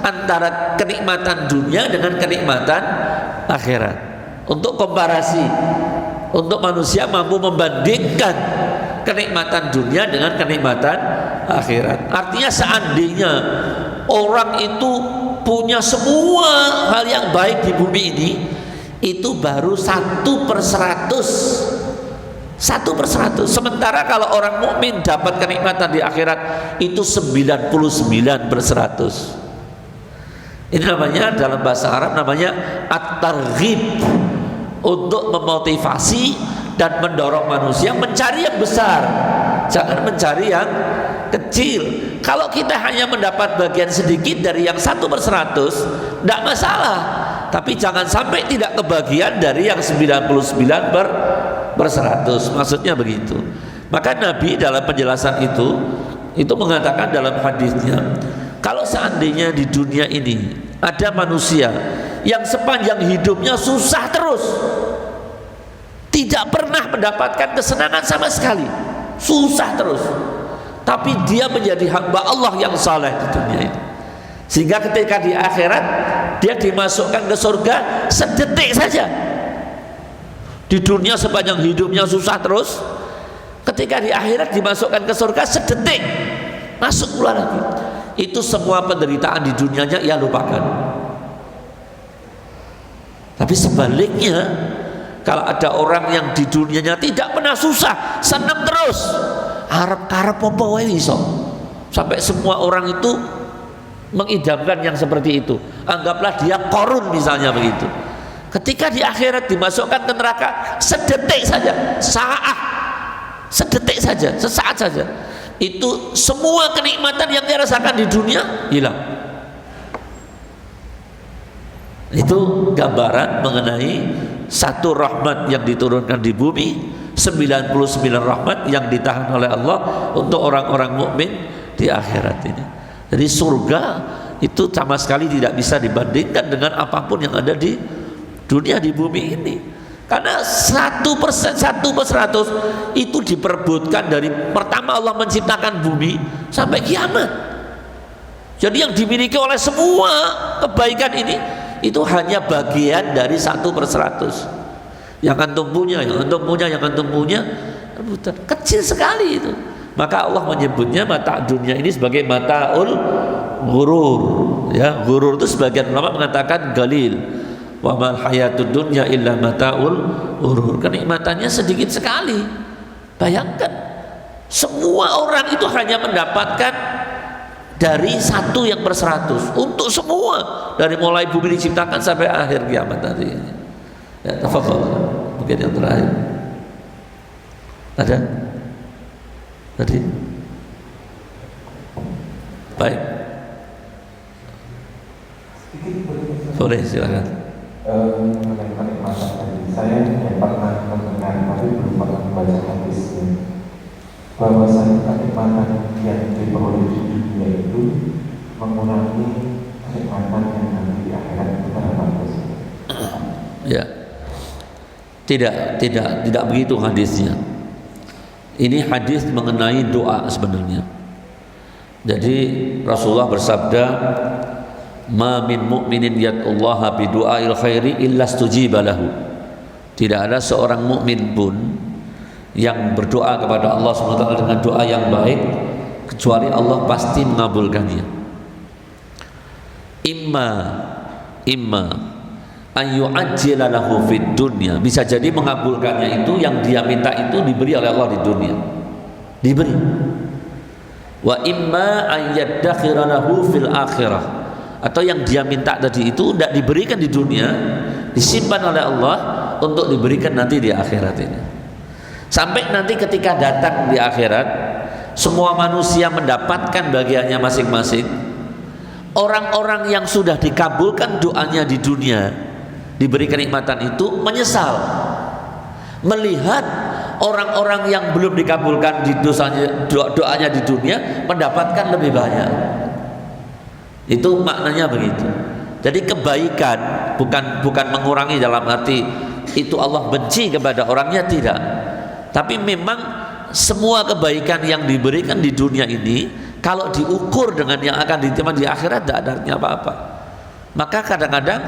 antara kenikmatan dunia dengan kenikmatan akhirat. Untuk komparasi, untuk manusia mampu membandingkan kenikmatan dunia dengan kenikmatan akhirat. Artinya seandainya orang itu punya semua hal yang baik di bumi ini, itu baru 1/100. 1/100. Sementara kalau orang mukmin dapat kenikmatan di akhirat itu 99/100. Ini namanya dalam bahasa Arab namanya at-targhib, untuk memotivasi dan mendorong manusia mencari yang besar, jangan mencari yang kecil. Kalau kita hanya mendapat bagian sedikit dari yang 1/100, tidak masalah. tapi jangan sampai tidak kebagian dari yang 99 per 100. Maksudnya begitu. Maka Nabi dalam penjelasan itu mengatakan dalam hadisnya, kalau seandainya di dunia ini ada manusia yang sepanjang hidupnya susah terus, tidak pernah mendapatkan kesenangan sama sekali, susah terus, tapi dia menjadi hamba Allah yang saleh di dunia ini, sehingga ketika di akhirat dia dimasukkan ke surga sedetik saja. Di dunia sepanjang hidupnya susah terus, ketika di akhirat dimasukkan ke surga sedetik, masuk pula lagi. Itu semua penderitaan di dunianya ia lupakan. Tapi sebaliknya, kalau ada orang yang di dunianya tidak pernah susah, senang terus, arep-arep apa wae iso, sampai semua orang itu mengidamkan yang seperti itu. Anggaplah dia Qarun misalnya begitu. Ketika di akhirat dimasukkan ke neraka sedetik saja, sedetik saja, sesaat saja, itu semua kenikmatan yang dia rasakan di dunia hilang. Itu gambaran mengenai satu rahmat yang diturunkan di bumi, 99 rahmat yang ditahan oleh Allah untuk orang-orang mukmin di akhirat ini. Jadi surga itu sama sekali tidak bisa dibandingkan dengan apapun yang ada di dunia, di bumi ini. Karena 1% 1/100 itu diperebutkan dari pertama Allah menciptakan bumi sampai kiamat. Jadi yang dimiliki oleh semua kebaikan ini itu hanya bagian dari 1/100. Yang antum punya, yang antum punya, yang antum punya, rebutan kecil sekali itu. Maka Allah menyebutnya mata dunia ini sebagai mataul ghurur. Ya, ghurur itu sebagian ulama mengatakan galil. Wa mal hayatud dunya illa mataul ghurur. Kenikmatannya sedikit sekali. Bayangkan, semua orang itu hanya mendapatkan dari 1/100 untuk semua, dari mulai bumi diciptakan sampai akhir kiamat nanti. Ya, tafadhol. Mungkin yang terakhir. Ada? Tadi? Baik. Boleh, silakan. Mengenai kenikmatan tadi, saya yang pernah mendengar tapi belum pernah membaca hadisnya, bahwasanya kenikmatan yang diperoleh di dunia itu mengurangi kenikmatan yang nanti di akhirat itu terdapat. Ya, tidak begitu hadisnya. Ini hadis mengenai doa sebenarnya. Jadi Rasulullah bersabda, ma min mu'minin yad'ullaha bidu'ail khairi illa stujiba lahu. Tidak ada seorang mukmin pun yang berdoa kepada Allah SWT dengan doa yang baik kecuali Allah pasti mengabulkannya. Imma an yu'ajjila lahu fid dunya, bisa jadi mengabulkannya itu yang dia minta itu diberi oleh Allah di dunia, diberi. Wa imma an yaddakhira lahu fil akhirah, atau yang dia minta tadi itu tidak diberikan di dunia, disimpan oleh Allah untuk diberikan nanti di akhirat ini. Sampai nanti ketika datang di akhirat, semua manusia mendapatkan bagiannya masing-masing. Orang-orang yang sudah dikabulkan doanya di dunia, diberi kenikmatan itu, menyesal melihat orang-orang yang belum dikabulkan di doanya di dunia mendapatkan lebih banyak. Itu maknanya begitu. Jadi kebaikan bukan mengurangi dalam arti itu Allah benci kepada orangnya, tidak. Tapi memang semua kebaikan yang diberikan di dunia ini kalau diukur dengan yang akan diterima di akhirat tidak ada artinya apa-apa. Maka kadang-kadang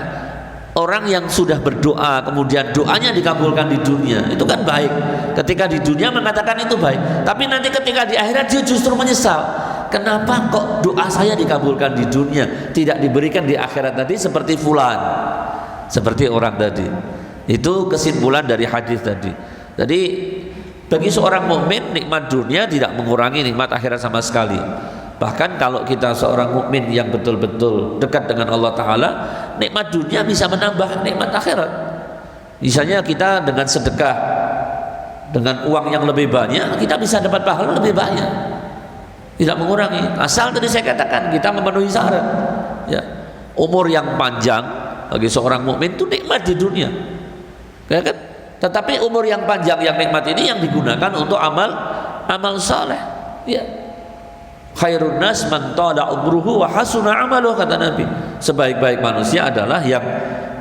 orang yang sudah berdoa kemudian doanya dikabulkan di dunia itu kan baik. Ketika di dunia mengatakan itu baik, tapi nanti ketika di akhirat dia justru menyesal. Kenapa kok doa saya dikabulkan di dunia, tidak diberikan di akhirat tadi seperti fulan, seperti orang tadi. Itu kesimpulan dari hadis tadi. Jadi bagi seorang mukmin nikmat dunia tidak mengurangi nikmat akhirat sama sekali. Bahkan kalau kita seorang mukmin yang betul-betul dekat dengan Allah Ta'ala, nikmat dunia bisa menambah nikmat akhirat. Misalnya kita dengan sedekah, dengan uang yang lebih banyak, kita bisa dapat pahala lebih banyak. Tidak mengurangi, asal tadi saya katakan kita memenuhi syarat, ya, umur yang panjang, bagi seorang mukmin itu nikmat di dunia, ya kan? Tetapi umur yang panjang yang nikmat ini yang digunakan untuk amal saleh. Ya. Khairun nas man tala umruhu wa hasuna amaluhu, kata Nabi. Sebaik-baik manusia adalah yang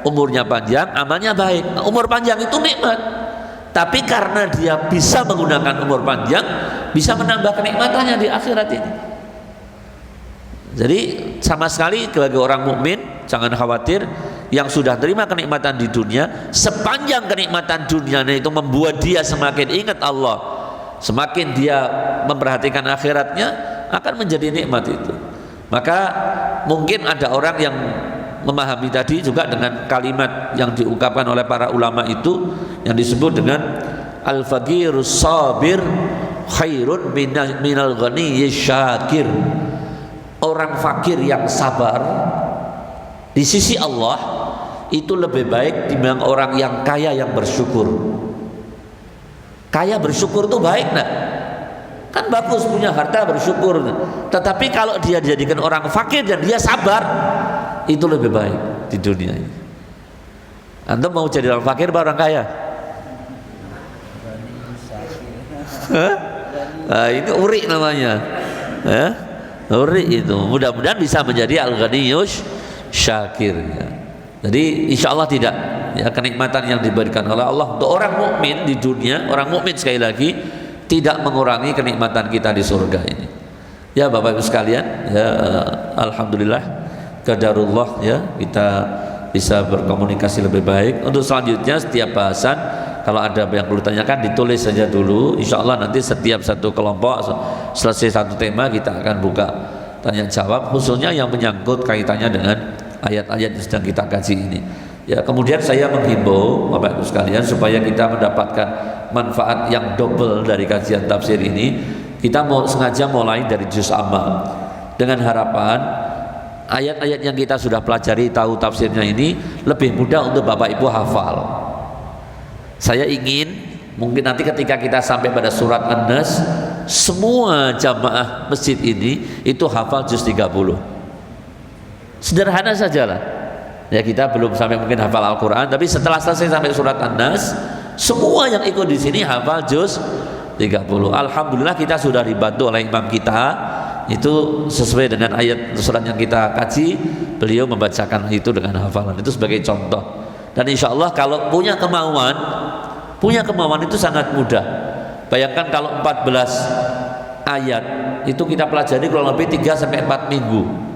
umurnya panjang, amalnya baik. Nah, umur panjang itu nikmat. Tapi karena dia bisa menggunakan umur panjang, bisa menambah kenikmatannya di akhirat ini. Jadi sama sekali bagi orang mukmin jangan khawatir, yang sudah terima kenikmatan di dunia, sepanjang kenikmatan dunianya itu membuat dia semakin ingat Allah, semakin dia memperhatikan akhiratnya, akan menjadi nikmat itu. Maka mungkin ada orang yang memahami tadi juga dengan kalimat yang diungkapkan oleh para ulama itu, yang disebut dengan al-faqirus sabir khairun minal ghaniyyish syakir. Orang fakir yang sabar di sisi Allah itu lebih baik dibanding orang yang kaya yang bersyukur. Kaya bersyukur itu baik, nak, kan bagus punya harta bersyukur. Tetapi kalau dia dijadikan orang fakir dan dia sabar, itu lebih baik di dunia ini. Antum mau jadi orang fakir atau orang kaya? Nah, ini uri namanya, ya? Uri itu. Mudah-mudahan bisa menjadi al-ghaniyyush syakir. Ya. Jadi insya Allah tidak, ya, kenikmatan yang diberikan oleh Allah untuk orang mukmin di dunia, orang mukmin sekali lagi tidak mengurangi kenikmatan kita di surga ini. Ya Bapak Ibu sekalian, ya, alhamdulillah qadarullah, ya, kita bisa berkomunikasi lebih baik. Untuk selanjutnya setiap bahasan kalau ada yang perlu tanyakan ditulis saja dulu. Insya Allah nanti setiap satu kelompok selesai satu tema kita akan buka tanya jawab, khususnya yang menyangkut kaitannya dengan ayat-ayat yang sedang kita kaji ini. Ya, kemudian saya menghimbau Bapak Ibu sekalian supaya kita mendapatkan manfaat yang double dari kajian tafsir ini. Kita mau sengaja mulai dari juz amma dengan harapan ayat-ayat yang kita sudah pelajari, tahu tafsirnya ini lebih mudah untuk Bapak Ibu hafal. Saya ingin mungkin nanti ketika kita sampai pada surat An-Nas, semua jamaah masjid ini itu hafal juz 30. Sederhana sajalah. Ya, kita belum sampai mungkin hafal Al-Quran, tapi setelah selesai sampai surat An-Nas, semua yang ikut di sini hafal juz 30. Alhamdulillah kita sudah dibantu oleh imam kita, itu sesuai dengan ayat surat yang kita kaji, beliau membacakan itu dengan hafalan. Itu sebagai contoh. Dan insya Allah kalau punya kemauan itu sangat mudah. Bayangkan kalau 14 ayat itu kita pelajari kurang lebih 3-4 minggu.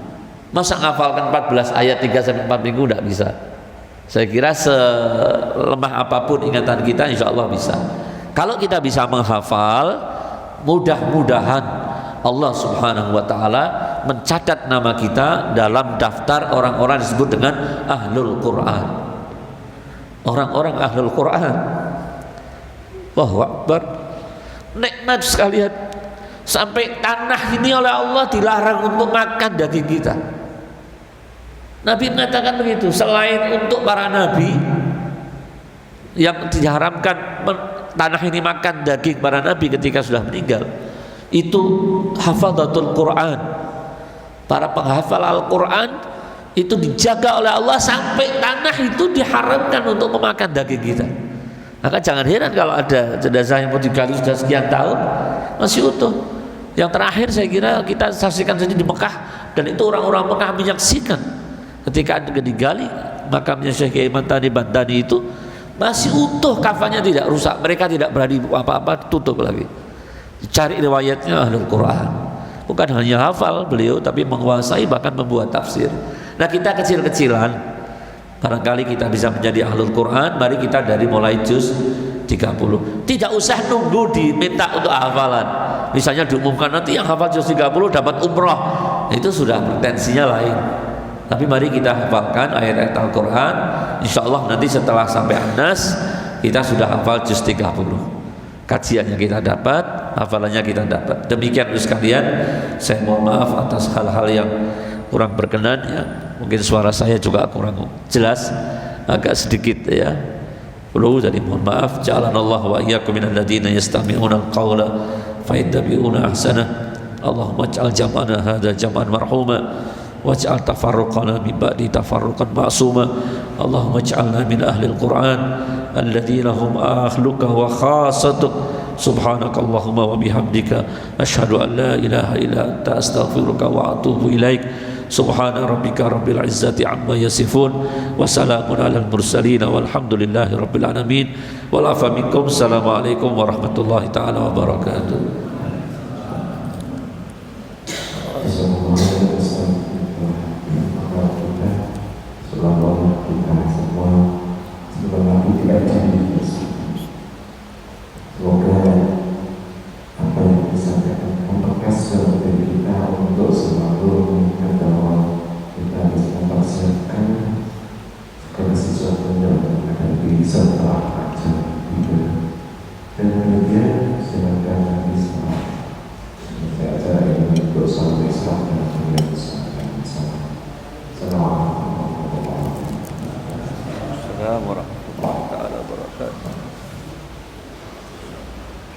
Masa ngafalkan 14 ayat 3-4 minggu? Tidak bisa. Saya kira selemah apapun ingatan kita insya Allah bisa. Kalau kita bisa menghafal, mudah-mudahan Allah subhanahu wa ta'ala mencatat nama kita dalam daftar orang-orang disebut dengan Ahlul Quran. Orang-orang Ahlul Quran. Allahu Akbar. Nikmat sekalian. Sampai tanah ini oleh Allah dilarang untuk makan daging kita. Nabi mengatakan begitu. Selain untuk para nabi yang diharamkan tanah ini makan daging para nabi ketika sudah meninggal, itu hafadhatul Quran, para penghafal Al-Quran itu dijaga oleh Allah sampai tanah itu diharamkan untuk memakan daging kita. Maka jangan heran kalau ada jenazah yang mau digali sudah sekian tahun masih utuh. Yang terakhir saya kira kita saksikan saja di Mekah, dan itu orang-orang Mekah menyaksikan ketika digali makamnya Syekh Kiai Mantani Bantani itu masih utuh, kafannya tidak rusak. Mereka tidak berani apa-apa, tutup lagi. Cari riwayatnya Ahlul Quran. Bukan hanya hafal beliau, tapi menguasai bahkan membuat tafsir. Nah, kita kecil-kecilan, barangkali kita bisa menjadi Ahlul Quran. Mari kita dari mulai juz 30. Tidak usah nunggu diminta untuk hafalan. Misalnya diumumkan nanti yang hafal juz 30 dapat umroh. Itu sudah pretensinya lain. Tapi mari kita hafalkan ayat-ayat Al-Quran. Insya Allah nanti setelah sampai An-Nas kita sudah hafal juz 30. Kajiannya kita dapat, hafalannya kita dapat. Demikian sekalian, saya mohon maaf atas hal-hal yang kurang berkenan, ya. Mungkin suara saya juga kurang jelas, agak sedikit, ya. Jadi mohon maaf. Ja'alanallahu wa iyyakum minal ladzina yastami'una al-qawla fayattabi'una ahsanah. Allahumma ij'al jam'ana hadza jam'an marhuma waj'al tafarruqana min ba'di tafarruqan ma'suma. Allahumma ij'alna min ahli al-Qur'an alladhina hum ahluka wa khasatuk. Subhanakallahumma wa bihamdika asyhadu an la ilaha illa anta astaghfiruka wa atubu ilaik. Subhana rabbika rabbil izzati amma yasifun wa salamun alal mursalin walhamdulillahi rabbil alamin. Wal afa minkum. Assalamualaikum warahmatullahi taala wabarakatuh.